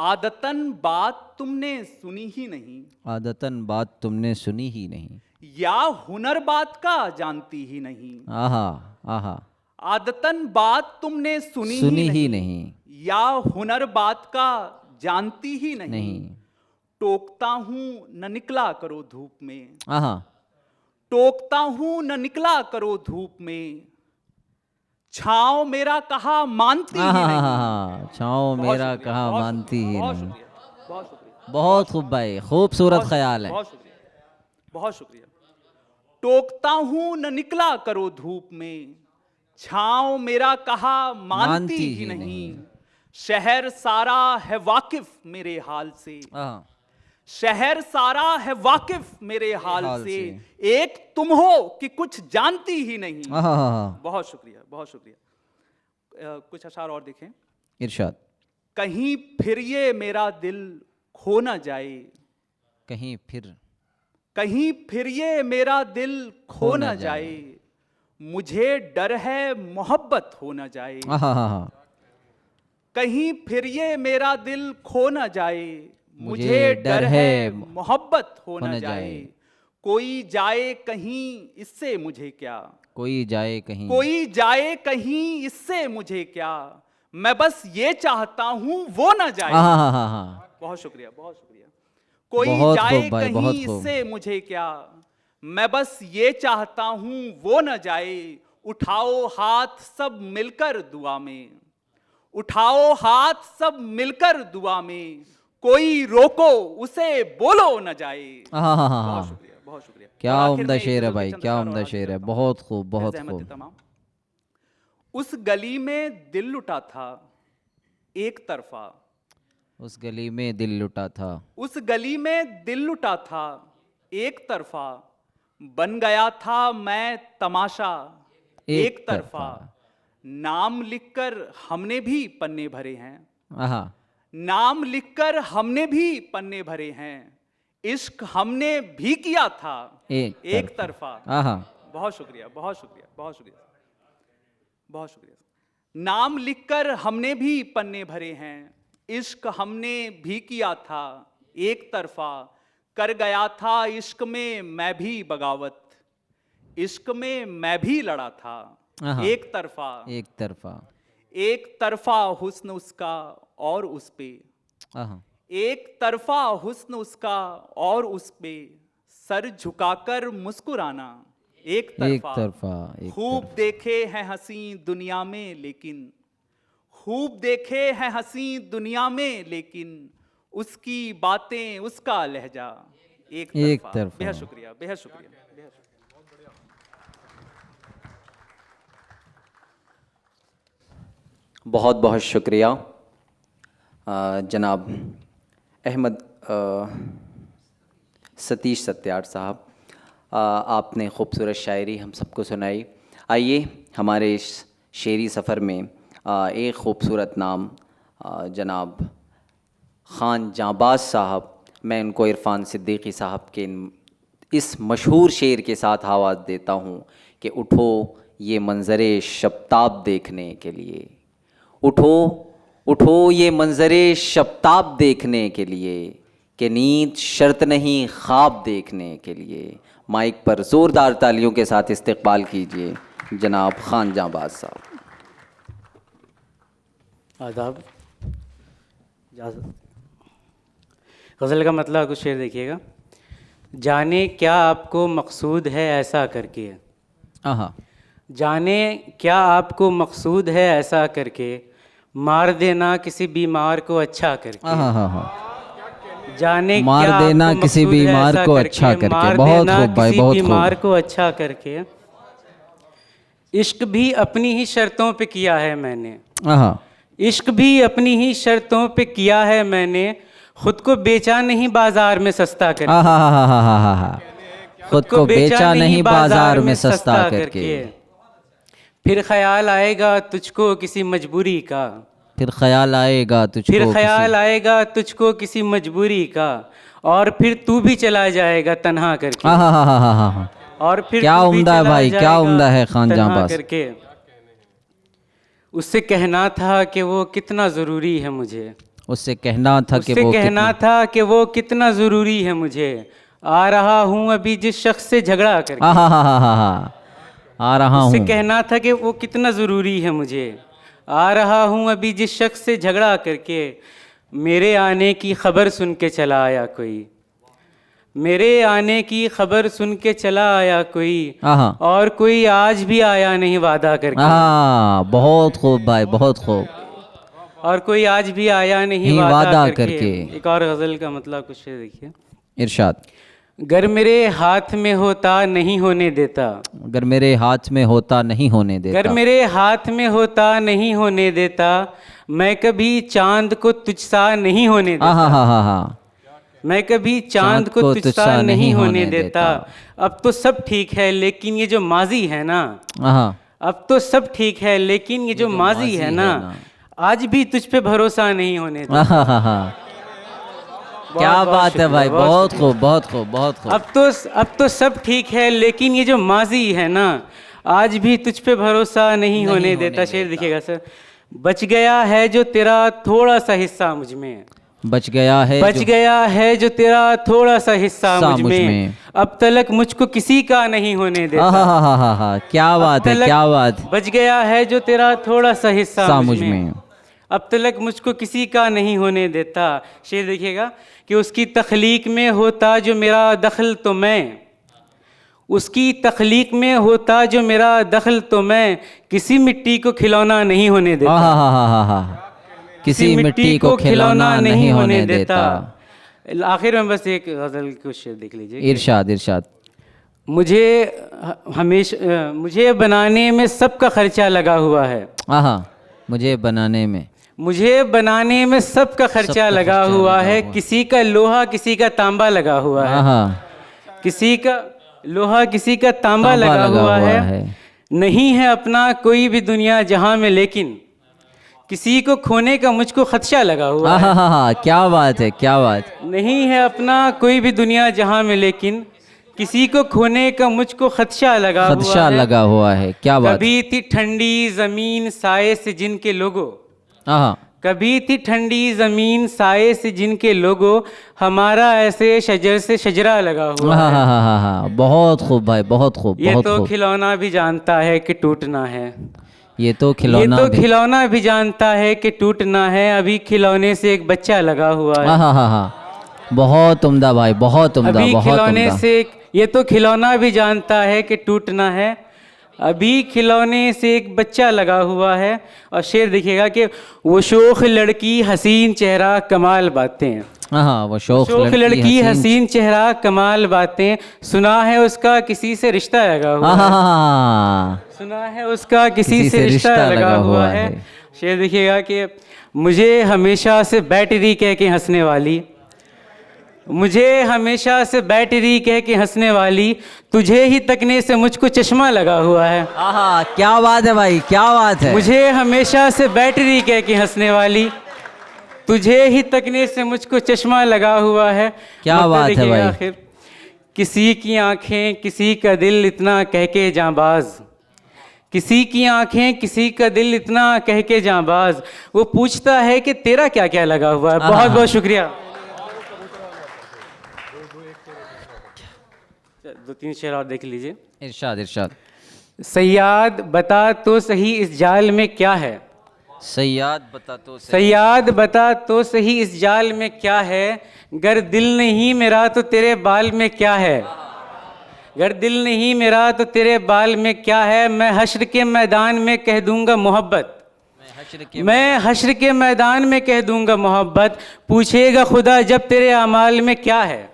आदतन बात तुमने सुनी ही नहीं, आदतन बात तुमने सुनी ही नहीं, या हुनर बात का जानती ही नहीं। आहा आहा। आदतन बात तुमने सुनी सुनी ही ही नहीं, नहीं, या हुनर बात का जानती ही नहीं। नहीं। टोकता हूं न निकला करो धूप में, आहा। टोकता हूं न निकला करो धूप में, छाँव मेरा कहा मानती ही आहा नहीं। आहा। छाँव बहुत मेरा शुक्रिया, कहा बहुत मानती ही बहुत नहीं। शुक्रिया, बहुत शुक्रिया, बहुत खूब भाई, खूबसूरत ख्याल है। बहुत शुक्रिया, बहुत शुक्रिया। टोकता हूं न निकला करो धूप में, छाँव मेरा कहा मानती ही नहीं। शहर सारा है वाकिफ मेरे हाल से, आहा। शहर सारा है वाकिफ मेरे हाल से, एक तुम हो कि कुछ जानती ही नहीं। आहा आहा। बहुत शुक्रिया, बहुत शुक्रिया। कुछ अशार और देखें। इरशाद। कहीं फिर ये मेरा दिल खो न जाए, कहीं फिर, कहीं फिर ये मेरा दिल खो न जाए, मुझे डर है मोहब्बत हो न जाए। आहा आहा। कहीं फिर ये मेरा दिल खो न जाए, मुझे डर है मोहब्बत हो न जाए। कोई जाए कहीं इससे मुझे क्या, कोई जाए कहीं, कोई जाए कहीं इससे मुझे क्या, मैं बस ये चाहता हूं वो न जाए। आहा आहा आहा। बहुत शुक्रिया, बहुत शुक्रिया। कोई बहुत जाए खूब भाई, बहुत कहीं खूब। इससे मुझे क्या, मैं बस ये चाहता हूं वो न जाए। उठाओ हाथ सब मिलकर दुआ में, उठाओ हाथ सब मिलकर दुआ में, कोई रोको उसे बोलो न जाए। आहा आहा बहुत आहा। शुक्रिया, बहुत शुक्रिया। क्या और आखिर उम्दा में एक शेर है गजल भाई, के चंद क्या अशार और उम्दा हाजिर शेर है। करता हूं। बहुत खूब, बहुत ज़हमत खूब। तमाम। उस गली में दिल लुटा था एक तरफा, उस गली में दिल लुटा था, उस गली में दिल लुटा था एक तरफा, बन गया था मैं तमाशा एक तरफा। नाम लिखकर हमने भी पन्ने भरे हैं, आहा। नाम लिखकर हमने भी पन्ने भरे हैं, इश्क हमने भी किया था एक तरफा। आहा। बहुत शुक्रिया, बहुत शुक्रिया, बहुत शुक्रिया, बहुत शुक्रिया। नाम लिखकर हमने भी पन्ने भरे हैं, इश्क हमने भी किया था एक तरफा। कर गया था इश्क में मैं भी बगावत, इश्क में मैं भी लड़ा था एक तरफा। एक तरफा। एक तरफा हुस्न उसका और उस पे, आहा। एक तरफा हुस्न उसका और उस पे, सर झुकाकर मुस्कुराना एक तरफा। एक खूब देखे हैं हंसी दुनिया में लेकिन, खूब देखे हैं हंसी दुनिया में लेकिन, उसकी बातें उसका लहजा एक तरफा। बेहद शुक्रिया, बेहद शुक्रिया, बेहद शुक्रिया। बहुत बहुत शुक्रिया जनाब अहमद सतीश सत्यार साहब, आपने खूबसूरत शायरी हम सबको सुनाई। आइए हमारे इस शेरी सफ़र में एक ख़ूबसूरत नाम जनाब ख़ान जांबाज साहब, मैं उनको इरफ़ान सिद्दीकी साहब के इस मशहूर शेर के साथ आवाज़ देता हूँ कि उठो ये मंज़रे शब्ताब देखने के लिए, उठो उठो ये मंज़रे शब्ताब देखने के लिए, कि नींद शर्त नहीं ख्वाब देखने के लिए। माइक पर ज़ोरदार तालियों के साथ इस्तकबाल कीजिए जनाब ख़ान जांबाज साहब। आदाब। गज़ल का मतलब कुछ शेर देखिएगा। जाने क्या आपको मकसूद है ऐसा करके, आहा। जाने क्या आपको मकसूद है ऐसा करके, मार देना किसी बीमार को अच्छा करके। आहा। जाने मार क्या देना आपको किसी मकसूद है बीमार ऐसा को अच्छा करके। मार बहुत देना खूब भाई, किसी बहुत बीमार खूब। को अच्छा करके। इश्क भी अपनी ही शर्तों पे किया है मैंने, आहा। इश्क भी अपनी ही शर्तों पे किया है मैंने, खुद को बेचा नहीं बाजार में सस्ता करके। आहा। खुद को बेचा नहीं बाजार में सस्ता करके। फिर ख्याल आएगा तुझको किसी मजबूरी का, फिर ख्याल आएगा तुझको, फिर ख्याल आएगा तुझको किसी मजबूरी का, और फिर तू भी चला जाएगा तन्हा करके। आहा। और फिर क्या तू भी उम्दा है चला भाई, क्या जाएगा उम्दा है खान तन्हा जहाँबाज। करके। उससे कहना था कि वो कितना ज़रूरी है मुझे, उससे कहना था कि उससे वो कहना कितना था कि वो कितना ज़रूरी है मुझे। आ रहा हूँ अभी जिस शख्स से झगड़ा करके। हा आ रहा उससे हूँ। कहना था कि वो कितना ज़रूरी है मुझे। आ रहा हूँ अभी जिस शख्स से झगड़ा करके, मेरे आने की खबर सुन के चला आया कोई, मेरे आने की खबर सुन के चला आया कोई, आहा और कोई आज भी आया नहीं वादा करके। बहुत खूब भाई, बहुत खूब। और कोई आज भी आया नहीं नहीं वादा वादा करके। करके। एक और गज़ल का मतलब कुछ है, देखिए। इरशाद। गर मेरे हाथ में होता नहीं होने देता, अगर मेरे हाथ में होता नहीं होने गर देता। मेरे हाथ में होता नहीं होने देता, मैं कभी चांद को तुझसा नहीं होने देता। हा मैं कभी चांद को तुझसा नहीं होने देता। अब तो सब ठीक है लेकिन ये जो माजी है ना, हाँ अब तो सब ठीक है लेकिन ये जो माजी है ना, आज भी तुझ पे भरोसा नहीं होने देता। हाँ क्या बहुत बात है भाई, शुक्रिया, बहुत शुक्रिया। खूब, बहुत खूब, बहुत खूब। अब तो सब ठीक है लेकिन ये जो माजी है ना, आज भी तुझ पे भरोसा नहीं होने देता। शेर दिखेगा सर। बच गया है जो तेरा थोड़ा सा हिस्सा मुझ में, बच गया है बच जो गया है जो तेरा थोड़ा सा हिस्सा मुझ मुझ में, में। अब तलक मुझको किसी का नहीं होने देता। हा क्या बात है, अब तलक क्या बात। बच गया है जो तेरा थोड़ा सा हिस्सा सा मुझ मुझ में। अब तलक मुझको किसी का नहीं होने देता। शेर देखिएगा कि उसकी तख्लीक में होता जो मेरा दखल तो मैं, उसकी तख्लीक में होता जो मेरा दखल तो मैं किसी मिट्टी को खिलौना नहीं होने देता। हा किसी मिट्टी को खिलौना नहीं होने देता। आखिर में बस एक गज़ल को शेर देख लीजिए। इरशाद इरशाद। मुझे हमेशा मुझे बनाने में सबका खर्चा लगा हुआ है, मुझे बनाने में, मुझे बनाने में सबका खर्चा लगा हुआ है, किसी का लोहा किसी का तांबा लगा हुआ है, किसी का लोहा किसी का तांबा लगा हुआ है। नहीं है अपना कोई भी दुनिया जहां में, लेकिन किसी को खोने का मुझको खदशा लगा हुआ है। क्या बात है, क्या बात। नहीं है अपना कोई भी दुनिया जहां में, लेकिन किसी को खोने का मुझको खदशा लगा हुआ है। क्या बात। कभी थी ठंडी जमीन साए से जिनके लोगों, कभी थी ठंडी जमीन साए से जिनके लोगों, हमारा ऐसे शजर से शजरा लगा हुआ है। बहुत खूब भाई, बहुत खूब। ये तो खिलौना भी जानता है कि टूटना है, ये तो खिलौना भी जानता है कि टूटना है, अभी खिलौने से एक बच्चा लगा हुआ है। बहुत उम्दा भाई, बहुत उम्दा, अभी बहुत खिलौने उम्दा। से ये तो खिलौना भी जानता है कि टूटना है, अभी खिलौने से एक बच्चा लगा हुआ है। और शेर देखिएगा कि वो शोख लड़की हसीन चेहरा कमाल बातें, वो शोख लड़की हसीन चेहरा कमाल बातें, सुना है उसका किसी से रिश्ता लगा हुआ है, सुना है उसका किसी से रिश्ता लगा हुआ है। शेर देखिएगा कि मुझे हमेशा से बैटरी कह के हंसने वाली, मुझे हमेशा से बैटरी कह के हंसने वाली, तुझे ही तकने से मुझको चश्मा लगा हुआ है। क्या बात है भाई, क्या बात है। मुझे हमेशा से बैटरी कह के हंसने वाली, तुझे ही तकने से मुझको चश्मा लगा हुआ है। क्या बात है भाई। आखिर किसी की आंखें किसी का दिल इतना कह के जांबाज, किसी की आंखें किसी का दिल इतना कह के जांबाज, वो पूछता है कि तेरा क्या क्या लगा हुआ है। बहुत बहुत शुक्रिया। दो तीन शेर और देख लीजिए। इरशाद इरशाद। सयाद बता तो सही इस जाल में क्या है, सयाद बता तो सही, सयाद बता तो सही इस जाल में क्या है, गर दिल नहीं मेरा तो तेरे बाल में क्या है, गर दिल नहीं मेरा तो तेरे बाल में क्या है। मैं हश्र के मैदान में कह दूंगा मोहब्बत, मैं हश्र के मैदान में कह दूंगा मोहब्बत, पूछेगा खुदा जब तेरे अमाल में क्या है,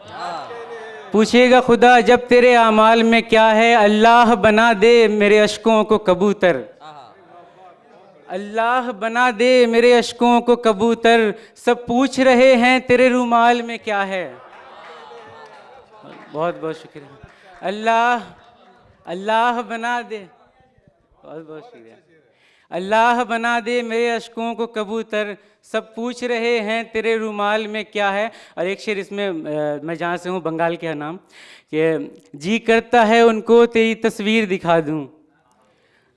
पूछेगा खुदा जब तेरे अमाल में क्या है। अल्लाह बना दे मेरे अश्कों को कबूतर, अल्लाह बना दे मेरे अश्कों को कबूतर, सब पूछ रहे हैं तेरे रुमाल में क्या है। बहुत बहुत शुक्रिया। अल्लाह अल्लाह बना दे, बहुत बहुत शुक्रिया। अल्लाह बना दे मेरे अशकों को कबूतर, सब पूछ रहे हैं तेरे रुमाल में क्या है। और एक शेर इसमें मैं जहाँ से हूँ बंगाल के है नाम, कि जी करता है उनको तेरी तस्वीर दिखा दूँ,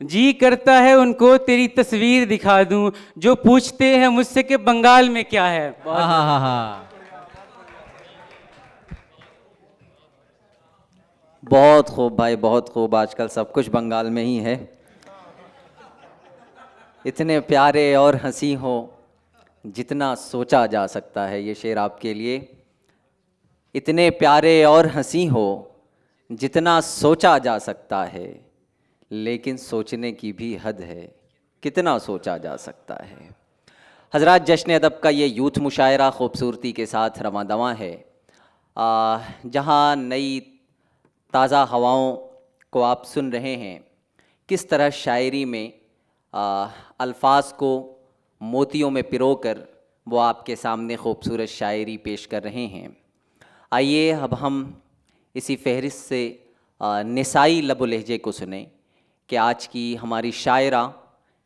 जी करता है उनको तेरी तस्वीर दिखा दूँ, जो पूछते हैं मुझसे कि बंगाल में क्या है। बहुत खूब भाई, बहुत खूब। आजकल सब कुछ बंगाल में ही है। इतने प्यारे और हंसी हो जितना सोचा जा सकता है, ये शेर आपके लिए। इतने प्यारे और हंसी हो जितना सोचा जा सकता है, लेकिन सोचने की भी हद है, कितना सोचा जा सकता है। हजरात, जश्न अदब का ये यूथ मुशायरा खूबसूरती के साथ रवां-दवां है, जहाँ नई ताज़ा हवाओं को आप सुन रहे हैं। किस तरह शायरी में अल्फाज को मोतियों में पिरोकर वो आपके सामने खूबसूरत शायरी पेश कर रहे हैं। आइए अब हम इसी फहरिस्त से निसाई लबो लहजे को सुने कि आज की हमारी शायरा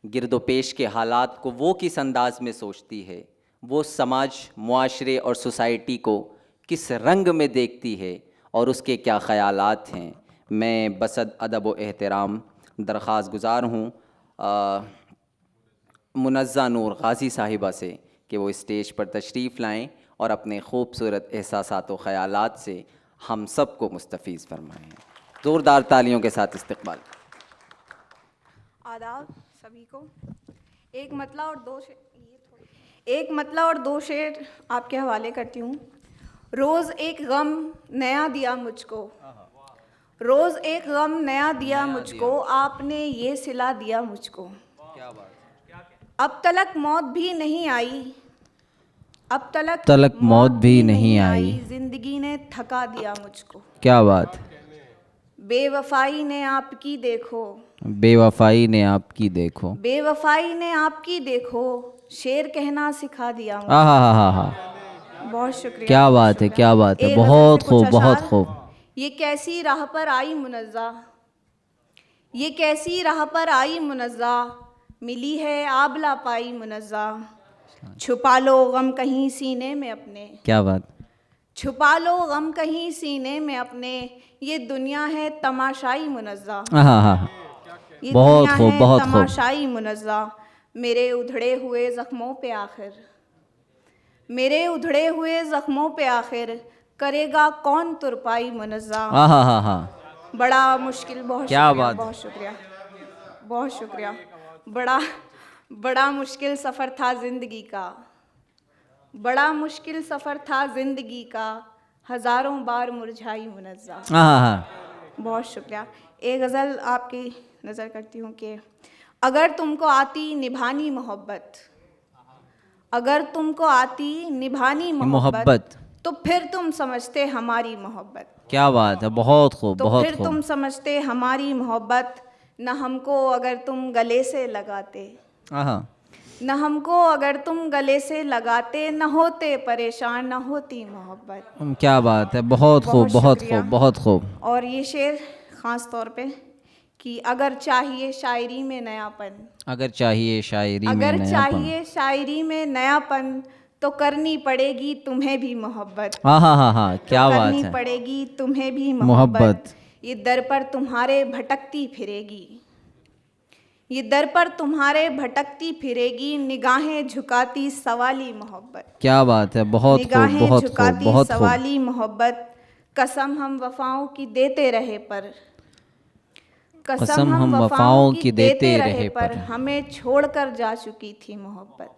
गिरदोपेश के हालात को वो किस अंदाज में सोचती है, वो समाज, मुआशरे और सोसाइटी को किस रंग में देखती है और उसके क्या ख़यालात हैं। मैं बसद अदब व एहतराम दरख्वास्त गुज़ार हूँ मुनज़्ज़ा नूर गाज़ी साहिबा से कि वो स्टेज पर तशरीफ़ लाएं और अपने खूबसूरत एहसासात व ख़यालात से हम सब को मुस्तफ़ीज़ फरमाएं। ज़ोरदार तालियों के साथ इस्तक़बाल। आदाब सभी को। एक मतला और दो शेर आपके हवाले करती हूँ। रोज़ एक गम नया दिया मुझको, रोज़ एक गम नया दिया मुझको, आपने ये सिला दिया मुझको। अब तलक मौत भी नहीं आई, अब तलक मौत भी नहीं आई, जिंदगी ने थका दिया मुझको। क्या बात। बेवफाई ने आपकी देखो, बेवफाई ने आपकी देखो, बेवफाई ने आपकी देखो, शेर कहना सिखा दिया मुझको। आहा, बहुत शुक्रिया। क्या बात है, क्या बात है। बहुत खूब, बहुत खूब। ये कैसी राह पर आई मुनज़्ज़ा, ये कैसी राह पर आई मुनज़्ज़ा, मिली है आबला पाई मुनज़्ज़ा। छुपा लो गम कहीं सीने में अपने, क्या बात। छुपा लो गम कहीं सीने में अपने, ये दुनिया है तमाशाई मुनज़्ज़ा। ये बहुत दुनिया खूब, है बहुत खूब। तमाशाई मुनज़्ज़ा। मेरे उधड़े हुए ज़ख्मों पे आखिर, मेरे उधड़े हुए ज़ख्मों पे आखिर, करेगा कौन तुरपाई मुनज़्ज़ा। बड़ा मुश्किल, बहुत क्या शुक्रिया, बात। बहुत शुक्रिया, बहुत शुक्रिया। बड़ा मुश्किल सफ़र था ज़िंदगी का, बड़ा मुश्किल सफ़र था ज़िंदगी का, हज़ारों बार मुरझाई मुनज़्ज़ा। बहुत शुक्रिया। एक गज़ल आपकी नज़र करती हूँ कि अगर तुमको आती निभानी मोहब्बत, अगर तुमको आती निभानी मोहब्बत, तो फिर तुम समझते हमारी मोहब्बत। क्या बात है। बहुत खूब, तो बहुत फिर खूब। तुम समझते हमारी मोहब्बत। न हमको अगर तुम गले से लगाते, न हमको अगर तुम गले से लगाते, न होते परेशान, न होती मोहब्बत। क्या बात है। बहुत खूब, बहुत शुक्रिया। खूब, बहुत खूब। और ये शेर ख़ास तौर पे कि अगर चाहिए शायरी में नयापन, अगर चाहिए शायरी में अगर नयापन, चाहिए शायरी में नयापन, तो करनी पड़ेगी तुम्हें भी मोहब्बत। क्या तो बात करनी है। पड़ेगी तुम्हें भी मोहब्बत। मोहब्बत। ये दर पर तुम्हारे भटकती फिरेगी, ये दर पर तुम्हारे भटकती फिरेगी, निगाहें झुकाती सवाली मोहब्बत। क्या बात है। बहुत खूब, निगाहें बहुत खूब, झुकाती बहुत खूब। सवाली मोहब्बत। कसम हम वफाओं की देते रहे पर, कसम हम वफाओं की देते रहे पर, हमें छोड़कर जा चुकी थी मोहब्बत।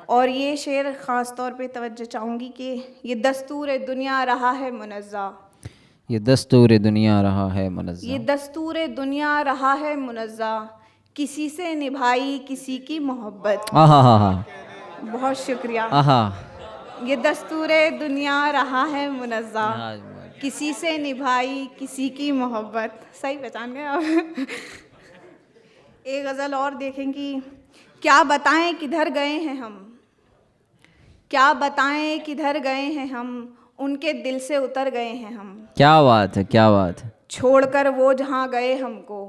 और ये शेर ख़ास तौर पे तवज्जो चाहूँगी कि ये दस्तूर दुनिया रहा है मुनज़्ज़ा, ये दस्तूर दुनिया रहा है मुनज़्ज़ा, ये दस्तूर दुनिया रहा है मुनज़्ज़ा, किसी से निभाई किसी की मोहब्बत। बहुत शुक्रिया। ये दस्तूर दुनिया रहा है मुनज़्ज़ा, किसी से निभाई किसी की मोहब्बत। सही पहचान गए आप। एक गज़ल और देखेंगी। क्या बताएं किधर गए हैं हम, क्या बताएं किधर गए हैं हम, उनके दिल से उतर गए हैं हम। क्या बात है, क्या बात है। छोड़कर वो जहाँ गए हमको,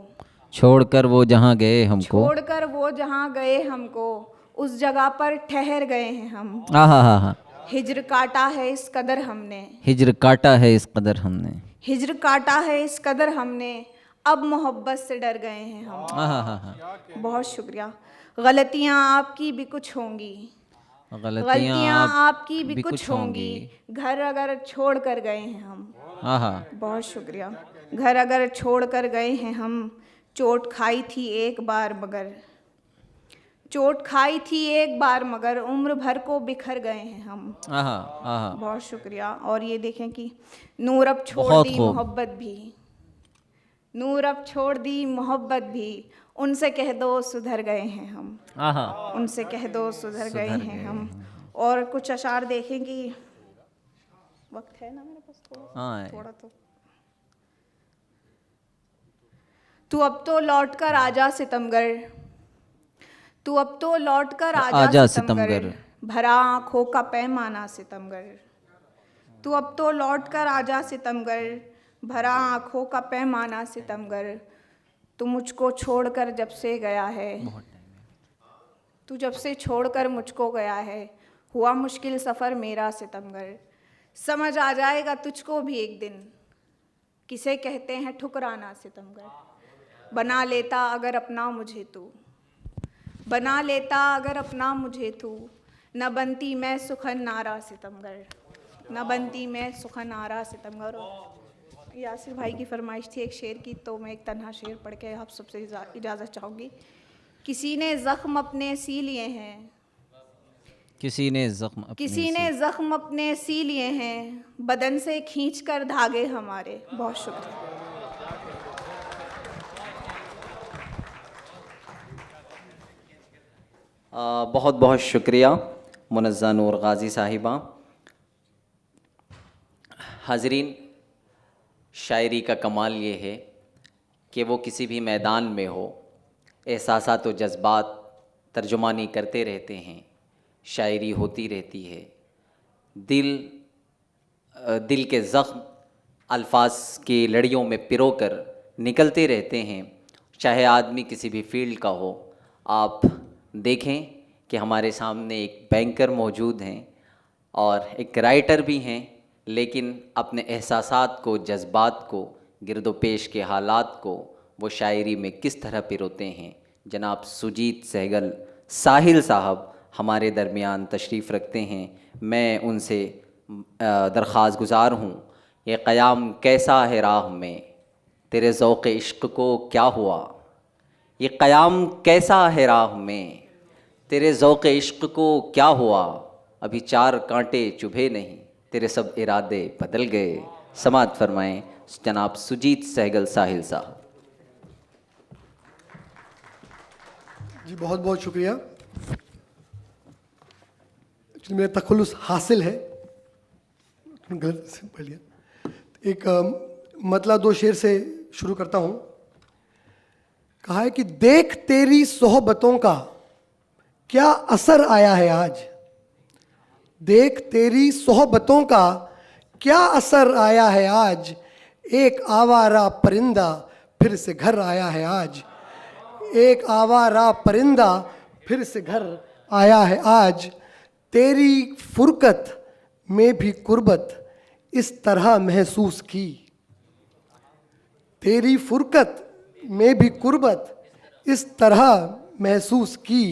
छोड़कर वो जहाँ गए हमको। छोड़कर वो जहाँ गए हमको, उस जगह पर ठहर गए हैं हम। आहा हा हा। हिज्र काटा है इस कदर हमने, हिज्र काटा है इस कदर हमने। हिज्र काटा है इस कदर हमने, अब मोहब्बत से डर गए हैं हम। आहा हा हा। बहुत शुक्रिया। गलतियाँ आपकी भी कुछ होंगी, गलतियाँ आपकी भी कुछ होंगी, घर अगर छोड़ कर गए हैं हम। आहा। बहुत शुक्रिया। घर अगर छोड़ कर गए हैं हम, चोट खाई थी एक बार मगर, चोट खाई थी एक बार मगर, उम्र भर को बिखर गए हैं हम। आहा आहा। बहुत शुक्रिया। और ये देखें कि नूर अब छोड़ बहुत दी खूब। मोहब्बत भी, नूर अब छोड़ दी मोहब्बत भी, उनसे कह दो सुधर गए हैं हम। आहा। उनसे कह दो सुधर गए हैं हम। और कुछ अशार देखें कि वक्त है ना मेरे पास हाँ है। थोड़ा तो। तू अब तो लौट कर आजा सितमगर, तू अब तो लौट कर आजा आजा सितमगर। सितमगर, भरा आँखों का पैमाना सितमगर। तू अब तो लौट कर आजा सितमगर, भरा आँखों का पैमाना सितमगर। तू मुझको छोड़कर जब से गया है, तू जब से छोड़कर मुझको गया है, हुआ मुश्किल सफ़र मेरा सितमगर। समझ आ जाएगा तुझको भी एक दिन, किसे कहते हैं ठुकराना सितमगर। बना लेता अगर अपना मुझे तू, बना लेता अगर अपना मुझे तू, न बनती मैं सुखन नारा सितमगर, न बनती मैं सुखन नारा सितमगर। यासिर भाई की फरमाइश थी एक शेर की, तो मैं एक तन्हा शेर पढ़ के आप सबसे इजाज़त चाहूँगी। किसी ने ज़ख्म अपने सी लिए हैं, किसी ने जख्म अपने किसी ने ज़ख्म अपने सी लिए हैं, बदन से खींच कर धागे हमारे। बहुत शुक्रिया। बहुत बहुत शुक्रिया मुनज़्ज़ा नूर गाज़ी साहिबा। हाज़रीन, शायरी का कमाल ये है कि वो किसी भी मैदान में हो, एहसासात व जज्बात तर्जुमानी करते रहते हैं, शायरी होती रहती है। दिल के ज़ख्म अल्फाज की लड़ियों में पिरो कर निकलते रहते हैं, चाहे आदमी किसी भी फील्ड का हो। आप देखें कि हमारे सामने एक बैंकर मौजूद हैं और एक राइटर भी हैं, लेकिन अपने एहसासात को, जज्बात को, गिरदोपेश के हालात को वो शायरी में किस तरह पिरोते हैं। जनाब सुजीत सहगल साहिल साहब हमारे दरमियान तशरीफ़ रखते हैं। मैं उनसे दरख्वास्त गुज़ार हूँ, ये क़याम कैसा है राह में, तेरे ज़ौक़ इश्क़ को क्या हुआ। ये क़याम कैसा है राह में, तेरे ज़ौक़ इश्क़ को क्या हुआ। अभी 4 कांटे चुभे नहीं, तेरे सब इरादे बदल गए। समाअत फरमाएँ जनाब सुजीत सहगल साहिल साहब। जी बहुत बहुत शुक्रिया। एक्चुअली मेरा तखल्लुस हासिल है, गलत से पढ़ लिया। एक मतला 2 शेर से शुरू करता हूँ। कहा है कि देख तेरी सोहबतों का क्या असर आया है आज, देख तेरी सोहबतों का क्या असर आया है आज, एक आवारा परिंदा फिर से घर आया है आज, एक आवारा परिंदा फिर से घर आया है आज। तेरी फुरकत में भी कुर्बत इस तरह महसूस की, तेरी फुरकत में भी कुर्बत इस तरह महसूस की,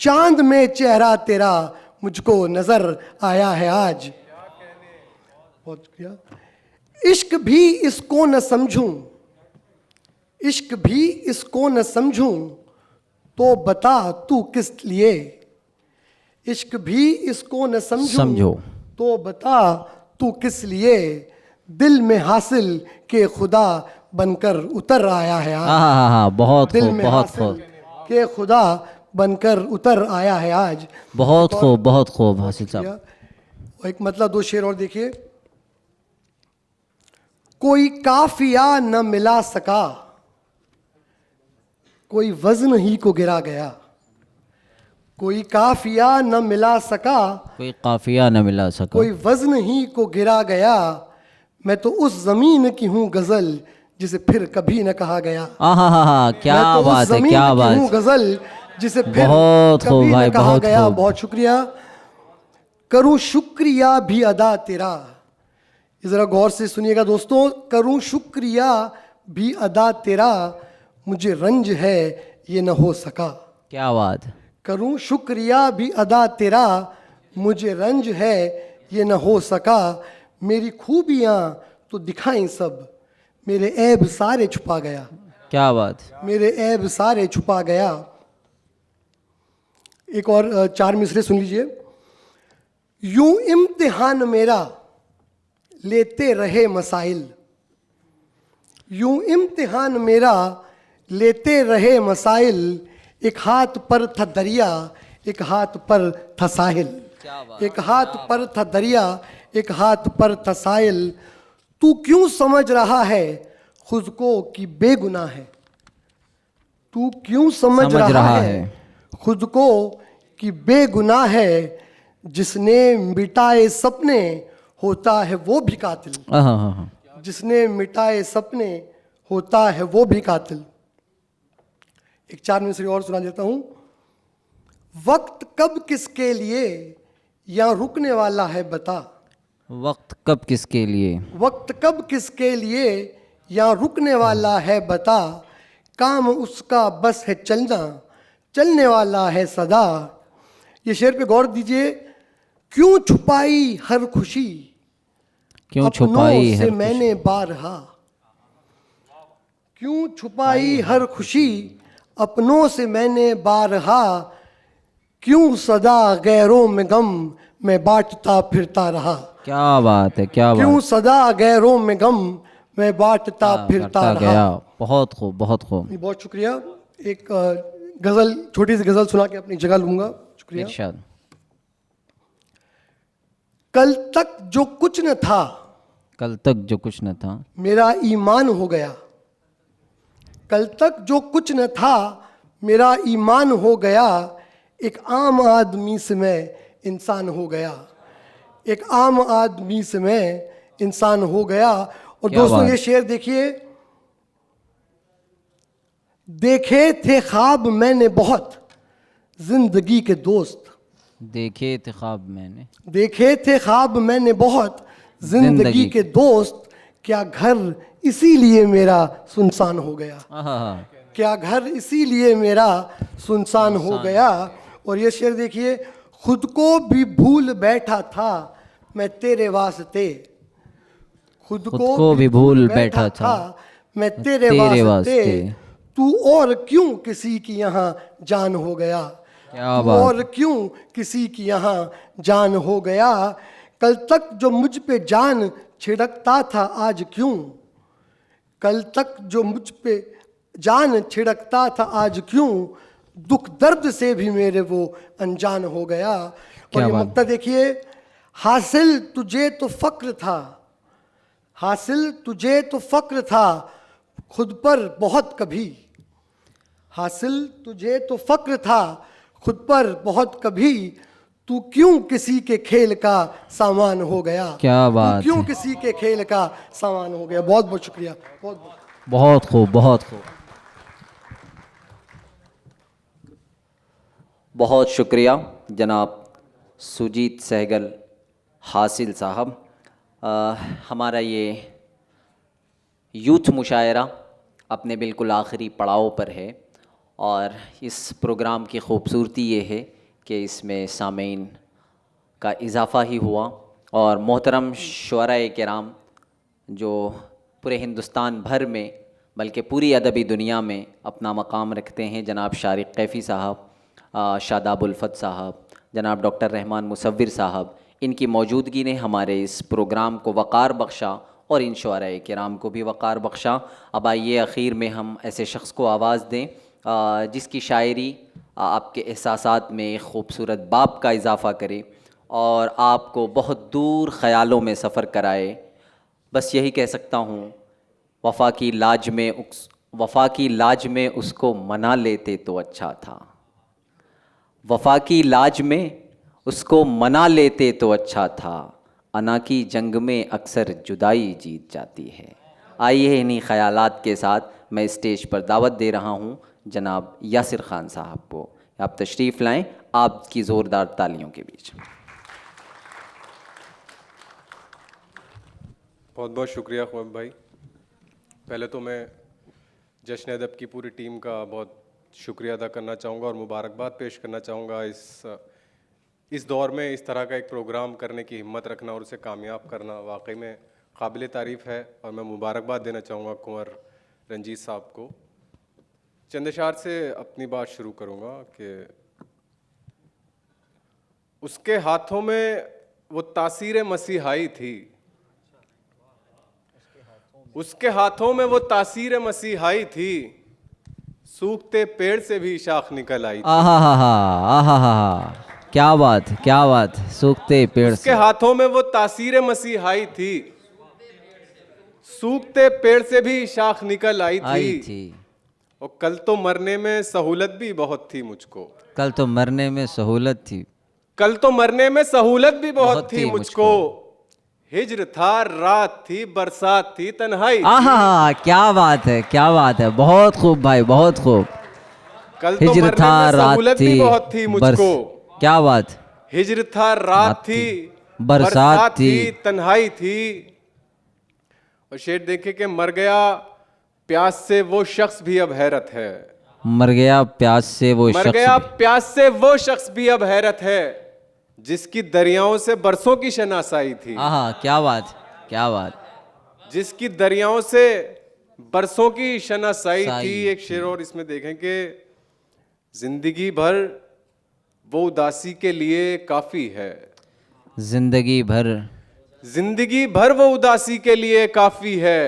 चांद में चेहरा तेरा मुझको नजर आया है आज। बहुत शुक्रिया। इश्क भी इसको न समझूं, इश्क भी इसको न समझूं, तो बता तू किस लिए। इश्क भी इसको न समझूं, तो बता तू किस लिए। दिल में हासिल के खुदा बनकर उतर आया है आज। हाँ, बहुत दिल खूब, में बहुत हासिल खूब, के खुदा बनकर उतर आया है आज। बहुत खूब, बहुत खूब हासिल साहब। और एक मतलब 2 शेर और देखिए। कोई काफिया न मिला सका, कोई वजन ही को गिरा गया, कोई काफिया न मिला सका, कोई काफिया न मिला सका, कोई वजन ही को गिरा गया। मैं तो उस ज़मीन की हूँ गज़ल जिसे फिर कभी न कहा गया। आहा, क्या मैं तो उस बात है, ज़मीन क्या की बात हूँ गजल जिसे फिर बहुत खूब कभी न भाई, कहा बहुत गया। खूब। बहुत शुक्रिया। करूं शुक्रिया भी अदा तेरा, ये जरा गौर से सुनिएगा दोस्तों। करूं शुक्रिया भी अदा तेरा, मुझे रंज है ये न हो सका। क्या बात। करूं शुक्रिया भी अदा तेरा, मुझे रंज है ये न हो सका। मेरी खूबियां तो दिखाई सब, मेरे ऐब सारे छुपा गया। क्या बात। मेरे ऐब सारे छुपा गया। एक और 4 मिसरे सुन लीजिए। यूं इम्तिहान मेरा लेते रहे मसाइल, यूं इम्तिहान मेरा लेते रहे मसाइल। एक हाथ पर था दरिया, एक हाथ पर था साहिल। एक हाथ पर था दरिया, एक हाथ पर था साहिल। तू क्यों समझ रहा है खुद को कि बेगुनाह है, तू क्यों समझ रहा है खुद को कि बेगुनाह है। जिसने मिटाए सपने होता है वो भी कातिल, आहा, जिसने मिटाए सपने होता है वो भी कातिल। एक 4 मिसरे और सुना देता हूं। वक्त कब किसके लिए यहाँ रुकने वाला है बता, वक्त कब किसके लिए, वक्त कब किसके लिए यहाँ रुकने वाला है बता। काम उसका बस है चलना, चलने वाला है सदा। ये शेर पे गौर दीजिए। क्यों छुपाई हर खुशी, क्यों अपनों छुपाई से हर मैंने बारहा। क्यों छुपाई हर खुशी, अपनों से मैंने बारहा। क्यों सदा गैरों में गम मैं बांटता फिरता रहा। क्या बात है, क्या क्यों बात। सदा गैरों में गम मैं बांटता फिरता करता रहा। गया। बहुत खूब, बहुत खूब। जी, बहुत शुक्रिया। एक गजल, छोटी सी गजल सुना के अपनी जगह लूंगा। शुक्रिया। इरशाद। कल तक जो कुछ न था, कल तक जो कुछ न था, मेरा ईमान हो गया। कल तक जो कुछ न था, मेरा ईमान हो गया। एक आम आदमी से मैं इंसान हो गया, एक आम आदमी से मैं इंसान हो गया। और क्या दोस्तों बात। ये शेर देखिए। देखे थे ख्वाब मैंने बहुत जिंदगी के दोस्त, देखे थे ख्वाब मैंने, देखे थे ख्वाब मैंने बहुत जिंदगी के दोस्त। क्या घर इसीलिए मेरा सुनसान हो गया, आहा, क्या घर इसीलिए मेरा सुनसान हो गया। और ये शेर देखिए। खुद को भी भूल बैठा था मैं तेरे वास्ते, खुद को भी भूल बैठा था मैं तेरे वास्ते। तू और क्यों किसी की यहाँ जान हो गया, क्या तू बात। और क्यों किसी की यहाँ जान हो गया। कल तक जो मुझ पे जान छिड़कता था आज क्यों, कल तक जो मुझ पे जान छिड़कता था आज क्यों। दुख दर्द से भी मेरे वो अनजान हो गया। और क्या ये बात। मक्ता देखिए। हासिल तुझे तो फक्र था, हासिल तुझे तो फक्र था खुद पर बहुत कभी। हासिल तुझे तो फक्र था खुद पर बहुत कभी। तू क्यों किसी के खेल का सामान हो गया, क्या तू बात क्यों है। किसी के खेल का सामान हो गया। बहुत बहुत शुक्रिया। बहुत बहुत बहुत खूब, बहुत खूब। बहुत शुक्रिया जनाब सुजीत सहगल हासिल साहब। हमारा ये यूथ मुशायरा अपने बिल्कुल आखिरी पड़ाव पर है और इस प्रोग्राम की ख़ूबसूरती ये है कि इसमें सामीन का इजाफ़ा ही हुआ और मोहतरम शुअराए किराम जो पूरे हिंदुस्तान भर में बल्कि पूरी अदबी दुनिया में अपना मकाम रखते हैं, जनाब शारिक कैफ़ी साहब, शादाब उल्फत साहब, जनाब डॉक्टर रहमान मुसव्विर साहब, इनकी मौजूदगी ने हमारे इस प्रोग्राम को वक़ार बख्शा और इन शुअराए किराम को भी वक़ार बख्शा। अब आइए आखिर में हम ऐसे शख्स को आवाज़ दें जिसकी शायरी आपके एहसासात में एक ख़ूबसूरत बाब का इजाफ़ा करे और आपको बहुत दूर ख़यालों में सफ़र कराए। बस यही कह सकता हूँ, वफ़ा की लाज में उसको मना लेते तो अच्छा था, वफ़ा की लाज में उसको मना लेते तो अच्छा था। अना की जंग में अक्सर जुदाई जीत जाती है। आइए इन्हीं ख्यालात के साथ मैं स्टेज पर दावत दे रहा हूँ जनाब यासिर खान साहब को। आप तशरीफ़ लाएं आपकी ज़ोरदार तालियों के बीच। बहुत बहुत शुक्रिया ख्वाब भाई। पहले तो मैं जश्न अदब की पूरी टीम का बहुत शुक्रिया अदा करना चाहूँगा और मुबारकबाद पेश करना चाहूँगा इस दौर में इस तरह का एक प्रोग्राम करने की हिम्मत रखना और उसे कामयाब करना वाकई में काबिल तारीफ़ है। और मैं मुबारकबाद देना चाहूँगा कुंवर रंजीत साहब को। चंद अशार से अपनी बात शुरू करूँगा कि उसके हाथों में वो तासीर मसीहाई थी, उसके हाथों में वो तासीर मसीहाई थी, सूखते पेड़ से भी शाख निकल आई थी। आहा हा हा, आहा हा हा, क्या बात, क्या बात, सूखते पेड़ उसके से। हाथों में वो तासीर मसीहाई थी, सूखते पेड़ से भी शाख निकल आई थी। और कल तो मरने में सहूलत भी बहुत थी मुझको, कल तो मरने में सहूलत थी, कल तो मरने में सहूलत भी बहुत थी मुझको। हिज्र था, रात थी, बरसात थी, तन्हाई थी। आहा, क्या बात है, क्या बात है, बहुत खूब भाई, बहुत खूब। कल तो हिज्र मरने था, में रात सहूलत थी, भी बहुत थी मुझको। क्या बात। हिज्र था, रात थी, बरसात थी, तन्हाई थी। और शेर देखे कि मर गया प्यास से वो शख्स भी अब हैरत है, मर गया प्यास से वो मर शख्स गया भी। प्यास से वो शख्स भी अब हैरत है, जिसकी दरियाओं से बरसों की शनासाई थी। आहा, क्या बात, क्या बात। जिसकी दरियाओं से बरसों की शनासाई साई थी। एक शेर और इसमें देखें कि जिंदगी भर वो उदासी के लिए काफी है, जिंदगी भर, जिंदगी भर वो उदासी के लिए काफी है,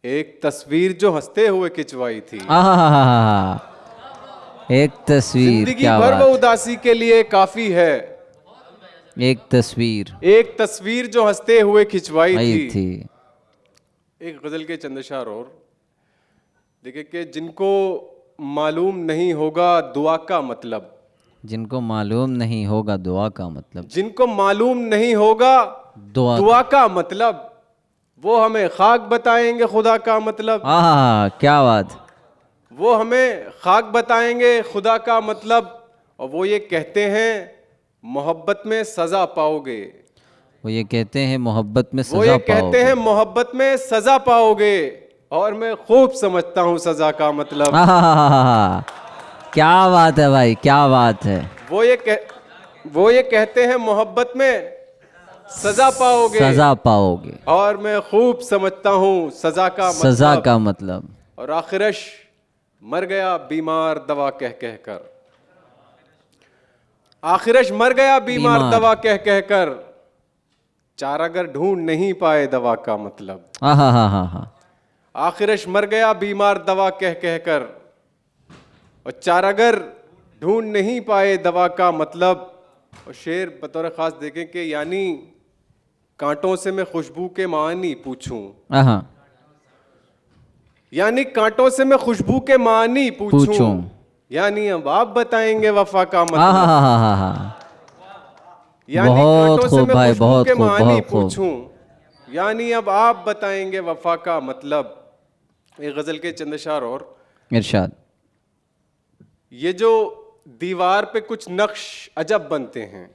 एक तस्वीर जो हंसते हुए खिंचवाई थी। आहा हा हा हा, एक तस्वीर, जिंदगी क्या भर वो बात, उदासी के लिए काफी है, एक तस्वीर एक तस्वीर जो हंसते हुए खिंचवाई आई थी। एक गजल के चंद अशार और देखिए कि जिनको मालूम नहीं होगा दुआ का मतलब, जिनको मालूम नहीं होगा दुआ का मतलब, जिनको मालूम नहीं होगा दुआ, दुआ का मतलब, वो हमें खाक बताएंगे खुदा का मतलब। आहा, क्या बात। वो हमें खाक बताएंगे खुदा का मतलब। और वो ये कहते हैं मोहब्बत में सजा पाओगे, वो ये कहते हैं मोहब्बत में वो सजा ये कहते पाओगे। हैं मोहब्बत में सजा पाओगे, और मैं खूब समझता हूँ सजा का मतलब। आहा, क्या बात है भाई, क्या बात है। वो ये कहते हैं मोहब्बत में सजा पाओगे, सजा पाओगे, और मैं खूब समझता हूँ सजा का मतलब। सजा का मतलब। और आखिरश मर गया बीमार दवा कह कह कर, आखिरश मर गया बीमार दवा कह कह कर, चारागर ढूंढ नहीं पाए दवा का मतलब। आहा हा हा हा, आखिरश मर गया बीमार दवा कह कह कर, और चारागर ढूंढ नहीं पाए दवा का मतलब। और शेर बतौर खास देखें कि यानी कांटों से मैं खुशबू के मानी पूछूं, आहा, यानी कांटों से मैं खुशबू के मानी पूछूं, यानी अब आप बताएंगे वफा का मतलब। आहा हा हा हा, यानी बहुत कांटों से खूब मैं भाई, खुशबू बहुत के खूब, मानी बहुत खूब। पूछूं, यानी अब आप बताएंगे वफा का मतलब। एक गजल के चंद अशार और इरशाद। ये जो दीवार पे कुछ नक्श अजब बनते हैं,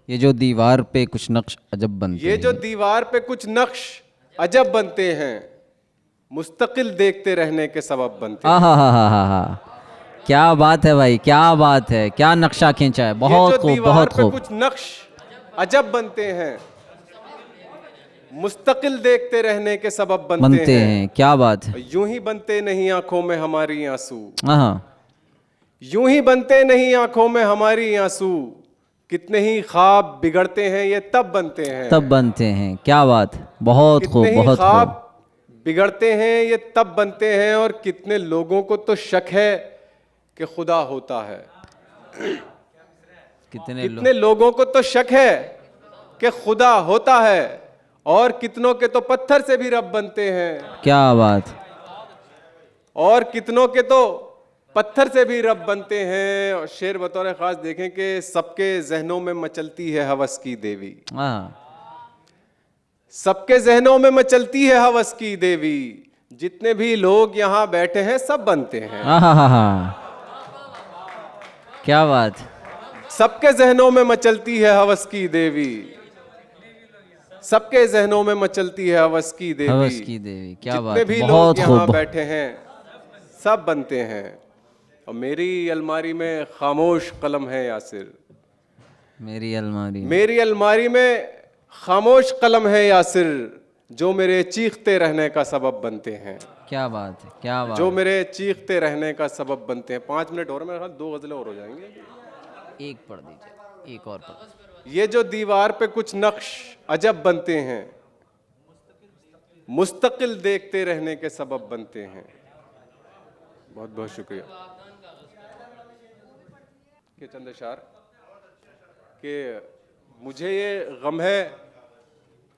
ये जो दीवार पे कुछ नक्श अजब बनते ये जो हैं, दीवार पे कुछ नक्श अजब बनते हैं, मुस्तकिल देखते रहने के सबब बनते हैं। आहा हा हा हा हा, क्या बात है भाई, क्या बात है, क्या नक्शा खींचा है, बहुत ये जो खूब, दीवार बहुत पे खूब। कुछ नक्श अजब बनते हैं, मुस्तकिल देखते रहने के सबब बनते हैं। क्या बात है। यूं ही बनते नहीं आंखों में हमारी आंसू, आहा, यूं ही बनते नहीं आंखों में हमारी आंसू, कितने ही ख्वाब बिगड़ते हैं ये तब बनते हैं। तब बनते हैं, क्या बात, बहुत खूब, कितने ही बहुत ख्वाब खूब। बिगड़ते हैं ये तब बनते हैं, और कितने लोगों को तो शक है कि खुदा होता है। कितने लोगों को तो शक है कि खुदा होता है, और कितनों के तो पत्थर से भी रब बनते हैं। क्या बात। और कितनों के तो पत्थर से भी रब बनते हैं। और शेर बतौर खास देखें कि सबके जहनों में मचलती है हवस की देवी, हाँ, सबके जहनों में मचलती है हवस की देवी, जितने भी लोग यहाँ बैठे हैं सब बनते हैं। आहा, क्या बात। सबके जहनों में मचलती है हवस की देवी, सबके जहनों में मचलती है हवस की देवी, हवस की देवी, क्या बात। जितने भी बहुत लोग यहाँ खूब। बैठे हैं सब बनते हैं। और मेरी अलमारी में खामोश कलम है यासिर, मेरी अलमारी में। मेरी अलमारी में खामोश कलम है यासिर, जो मेरे चीखते रहने का सबब बनते हैं। क्या बात है, क्या बात। जो मेरे चीखते रहने का सबब बनते हैं। 5 मिनट और, मेरे ख्याल 2 गजलें और हो जाएंगे। एक पढ़ दीजिए, एक और पढ़ दीजिए। ये जो दीवार पे कुछ नक्श अजब बनते हैं, मुस्तकिल देखते रहने के सबब बनते हैं। बहुत बहुत शुक्रिया। के चंद अशार कि मुझे ये गम है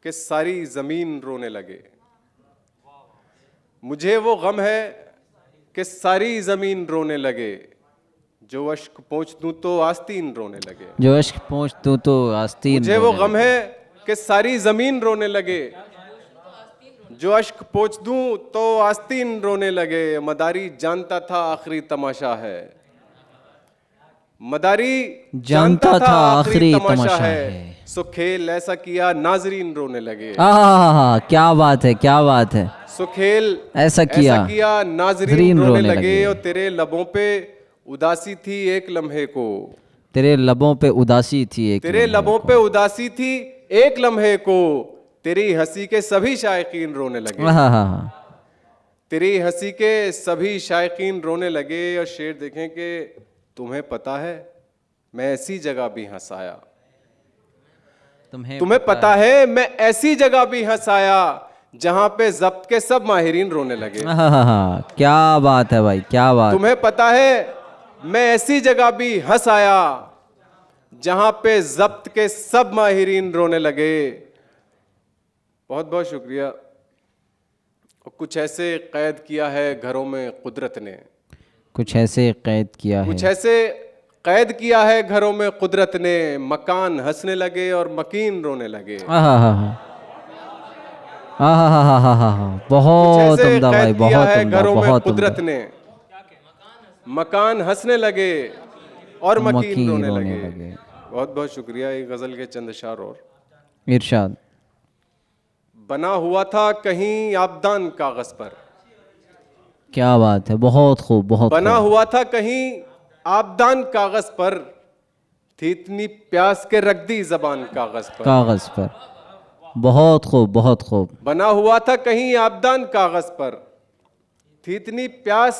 कि सारी जमीन रोने लगे, मुझे वो गम है कि सारी जमीन रोने लगे, जो अश्क पोंछ दूं तो आस्तीन रोने लगे। जो अश्क पोंछ दूं तो आस्तीन। मुझे वो गम है कि सारी जमीन रोने लगे, जो अश्क पोंछ दूं तो आस्तीन रोने लगे। मदारी जानता था आखिरी तमाशा है, मदारी जानता था आखिरी तमाशा है। सो खेल ऐसा किया नाजरीन रोने लगे। आहा, क्या बात है, क्या बात है। सो खेल ऐसा किया नाजरीन रोने लगे। और तेरे लबों पे उदासी थी एक लम्हे को, तेरे लबों पे उदासी थी एक तेरे लबों पे उदासी थी एक लम्हे को, तेरी हंसी के सभी शायकीन रोने लगे। आहा, तेरी हंसी के सभी शायकीन रोने लगे। और शेर देखें कि तुम्हें पता है मैं ऐसी जगह भी हंसाया, तुम्हें पता है मैं ऐसी जगह भी हंसाया, जहां पे जब्त के सब माहिरीन रोने लगे। आहा, क्या बात है भाई, क्या बात। तुम्हें पता है मैं ऐसी जगह भी हंस आया, जहां पे जब्त के सब माहिरीन रोने लगे। बहुत बहुत शुक्रिया। और कुछ ऐसे कैद किया है घरों में कुदरत ने, कुछ ऐसे कैद किया है, कुछ ऐसे कैद किया है घरों में कुदरत ने, मकान हंसने लगे और मकीन रोने लगे। बहुत उम्दा भाई, बहुत उम्दा, घरों में बहुत कुदरत उम्दा। ने, मकान हंसने लगे और मकीन रोने लगे। बहुत बहुत शुक्रिया। एक गजल के चंद अशार और। इरशाद। बना हुआ था कहीं आबदान कागज पर, क्या बात है, बहुत खूब, बहुत बना खूब। हुआ था कहीं आबदान कागज पर, थी इतनी प्यास के रख दी जबान कागज पर, कागज पर। बहुत खूब, बहुत खूब। बना हुआ था कहीं आबदान कागज पर, थी इतनी प्यास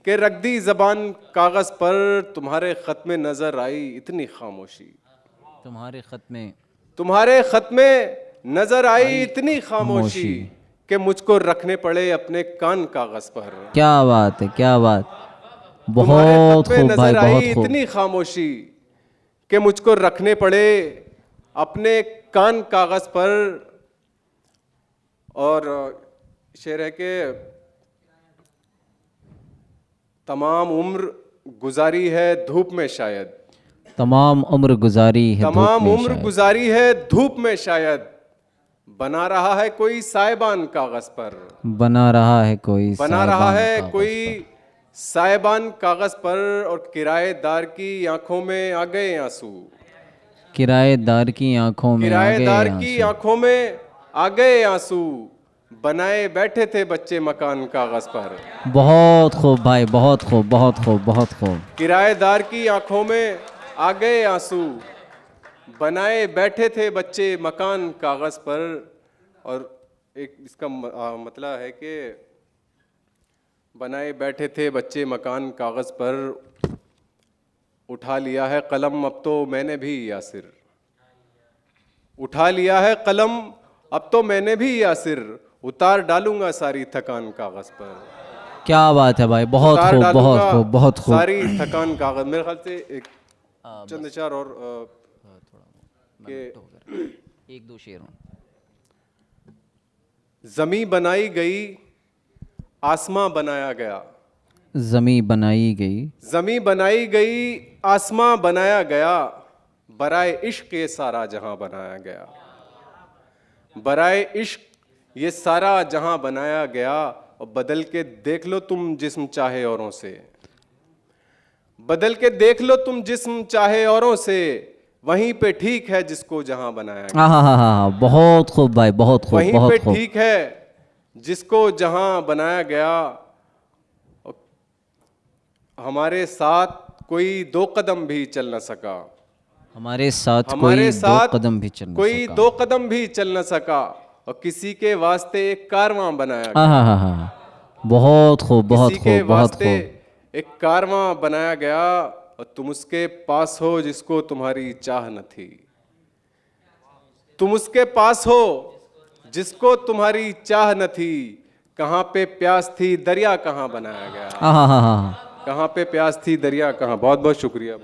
के रख दी जबान कागज पर, तुम्हारे खत में नजर आई इतनी खामोशी, तुम्हारे खत में, तुम्हारे खत में नजर आई इतनी खामोशी, कि मुझको रखने पड़े अपने कान कागज पर। क्या बात है, क्या बात। तुम्हारे बहुत खत में खूब भाई, नजर आई बहुत खूब। इतनी खामोशी कि मुझको रखने पड़े अपने कान कागज पर। और शेर है कि तमाम उम्र गुजारी है धूप में शायद, तमाम उम्र गुजारी है तमाम उम्र गुजारी है धूप में शायद, बना रहा है कोई साइबान कागज पर, बना रहा है कोई, बना रहा है कोई साइबान कागज पर। और किराएदार की आंखों में आ गए आंसू, किराएदार की आंखों में, किराएदार की आंखों में आ गए आंसू, बनाए बैठे थे बच्चे मकान कागज पर। बहुत खूब भाई, बहुत खूब, बहुत खूब, बहुत खूब। किराएदार की आंखों में आ गए आंसू, बनाए बैठे थे बच्चे मकान कागज पर। और एक इसका मतलब है कि बनाए बैठे थे बच्चे मकान कागज पर, उठा लिया है कलम अब तो मैंने भी यासिर, उठा लिया है कलम अब तो मैंने भी यासिर, उतार डालूंगा सारी थकान कागज पर। क्या बात है भाई, बहुत खूब, बहुत खूब, बहुत खूब। सारी थकान कागज। मेरे ख्याल से एक चंद चार और के एक दो शेर। जमी बनाई गई आसमां बनाया गया, जमी बनाई गई, जमी बनाई गई आसमां बनाया गया, बराए इश्क ये सारा जहां बनाया गया, बराए इश्क ये सारा जहां बनाया गया, और बदल के देख लो तुम जिस्म चाहे औरों से, बदल के देख लो तुम जिस्म चाहे औरों से, वहीं पे ठीक है जिसको जहां बनाया गया। हाँ हाँ हाँ, बहुत खूब भाई, बहुत खूब, वहीं पे बहुत खूब। ठीक है जिसको जहां बनाया गया। और हमारे साथ कोई 2 कदम भी चल न सका, हमारे साथ हमारे कोई साथ 2 कदम भी चल न कोई सका। 2 कदम भी चल न सका, और किसी के वास्ते एक कारवां बनाया गया। हाँ हाँ हाँ हाँ, बहुत खूब, बहुत किसी के खूब, बहुत वास्ते खूब। एक कारवां बनाया गया, और तुम उसके पास हो जिसको तुम्हारी चाह न थी। तुम उसके पास हो जिसको तुम्हारी चाह न थी, कहाँ पे प्यास थी दरिया कहाँ बनाया गया। हाँ हाँ हाँ हाँ, कहाँ पे प्यास थी दरिया कहाँ। बहुत बहुत शुक्रिया।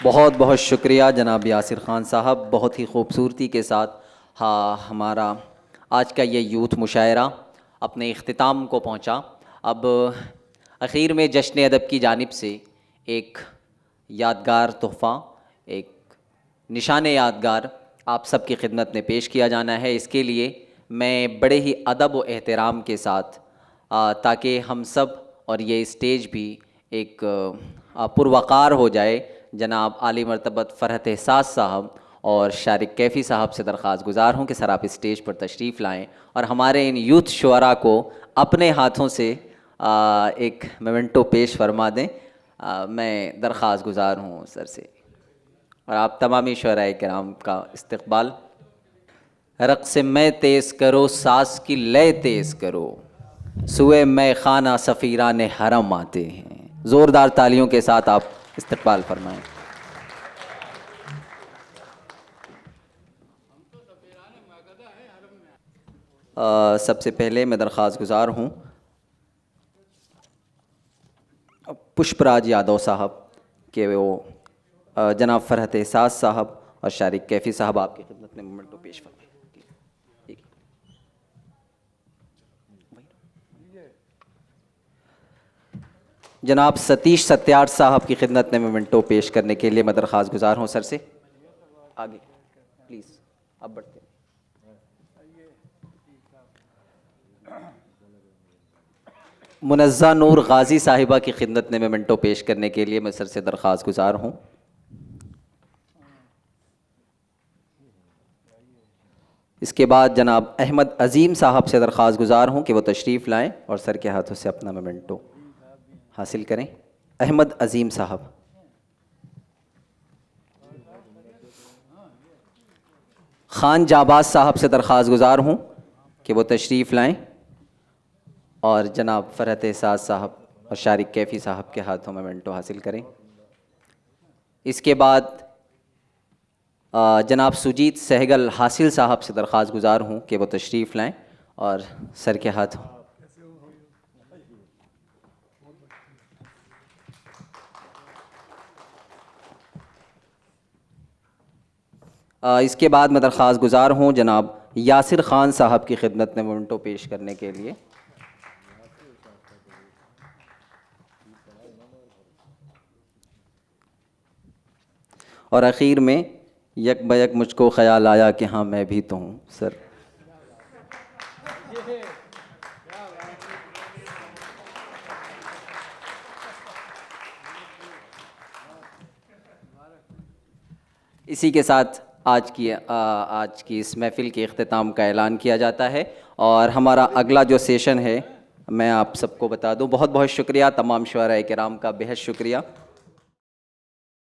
बहुत बहुत शुक्रिया जनाब यासिर ख़ान साहब, बहुत ही खूबसूरती के साथ हाँ हमारा आज का ये यूथ मुशायरा अपने इख्तिताम को पहुँचा। अब आखिर में जश्न अदब की जानिब से एक यादगार तोहफ़ा, एक निशान यादगार आप सबकी खिदमत में पेश किया जाना है। इसके लिए मैं बड़े ही अदब व एहतराम के साथ ताकि हम सब और ये स्टेज भी एक पुरवकार हो जाए, जनाब आली मरतबत फ़रहत एहसास साहब और शारिक कैफ़ी साहब से दरख्वास्त गुजार हूँ कि सर आप स्टेज पर तशरीफ़ लाएँ और हमारे इन यूथ शुअरा को अपने हाथों से एक मोमेंटो पेश फरमा दें। मैं दरख्वास्त गुजार हूँ सर से, और आप तमामी शुअराए किराम का इस्तक़बाल। रक़्स में तेज़ करो, सास की लय तेज़ करो, सुए मैं खाना सफ़ीरान हरम आते हैं। ज़ोरदार तालियों के साथ आप इस्तक़बाल फरमाएँ। सबसे पहले मैं दरख्वास्त गुजार हूँ पुष्पराज यादव साहब के वो जनाब फ़रहत एहसास साहब और शारिक कैफ़ी साहब आपकी खिदमत में मोमेंटो पेश फरमाएं। जनाब सतीश सत्यार्थ साहब की खिदमत में मोमेंटो पेश करने के लिए मैं दरख्वास्त गुजार हूँ सर से। आगे प्लीज़ अब बढ़ते हैं। मुनज़्ज़ा नूर गाज़ी साहिबा की खिदमत में मोमेंटो पेश करने के लिए मैं सर से दरख्वास्त गुजार हूँ। इसके बाद जनाब अहमद अज़ीम साहब से दरख्वास्त गुजार हूँ कि वो तशरीफ़ लाएँ और सर के हाथों से अपना मोमेंटो हासिल करें। अहमद अज़ीम साहब। ख़ान जाबाज साहब से दरख्वास्त गुजार हूँ कि वो तशरीफ़ लाएँ और जनाब फ़रहत एहसास साहब और शारिक कैफ़ी साहब के हाथों मोमेंटो हासिल करें। इसके बाद जनाब सुजीत सहगल हासिल साहब से दरख्वास्त गुजार हूँ कि वो तशरीफ़ लाएँ और सर के हाथों इसके बाद मैं दरख्वास्त गुजार हूँ जनाब यासिर ख़ान साहब की खिदमत में मोमेंटो पेश करने के लिए। और आखिर में यक बयक मुझको ख्याल आया कि हाँ मैं भी तो हूँ सर। इसी के साथ आज की इस महफ़िल के इख्तिताम का ऐलान किया जाता है और हमारा अगला जो सेशन है मैं आप सबको बता दूं। बहुत बहुत शुक्रिया, तमाम शुअराए किराम का बेहद शुक्रिया।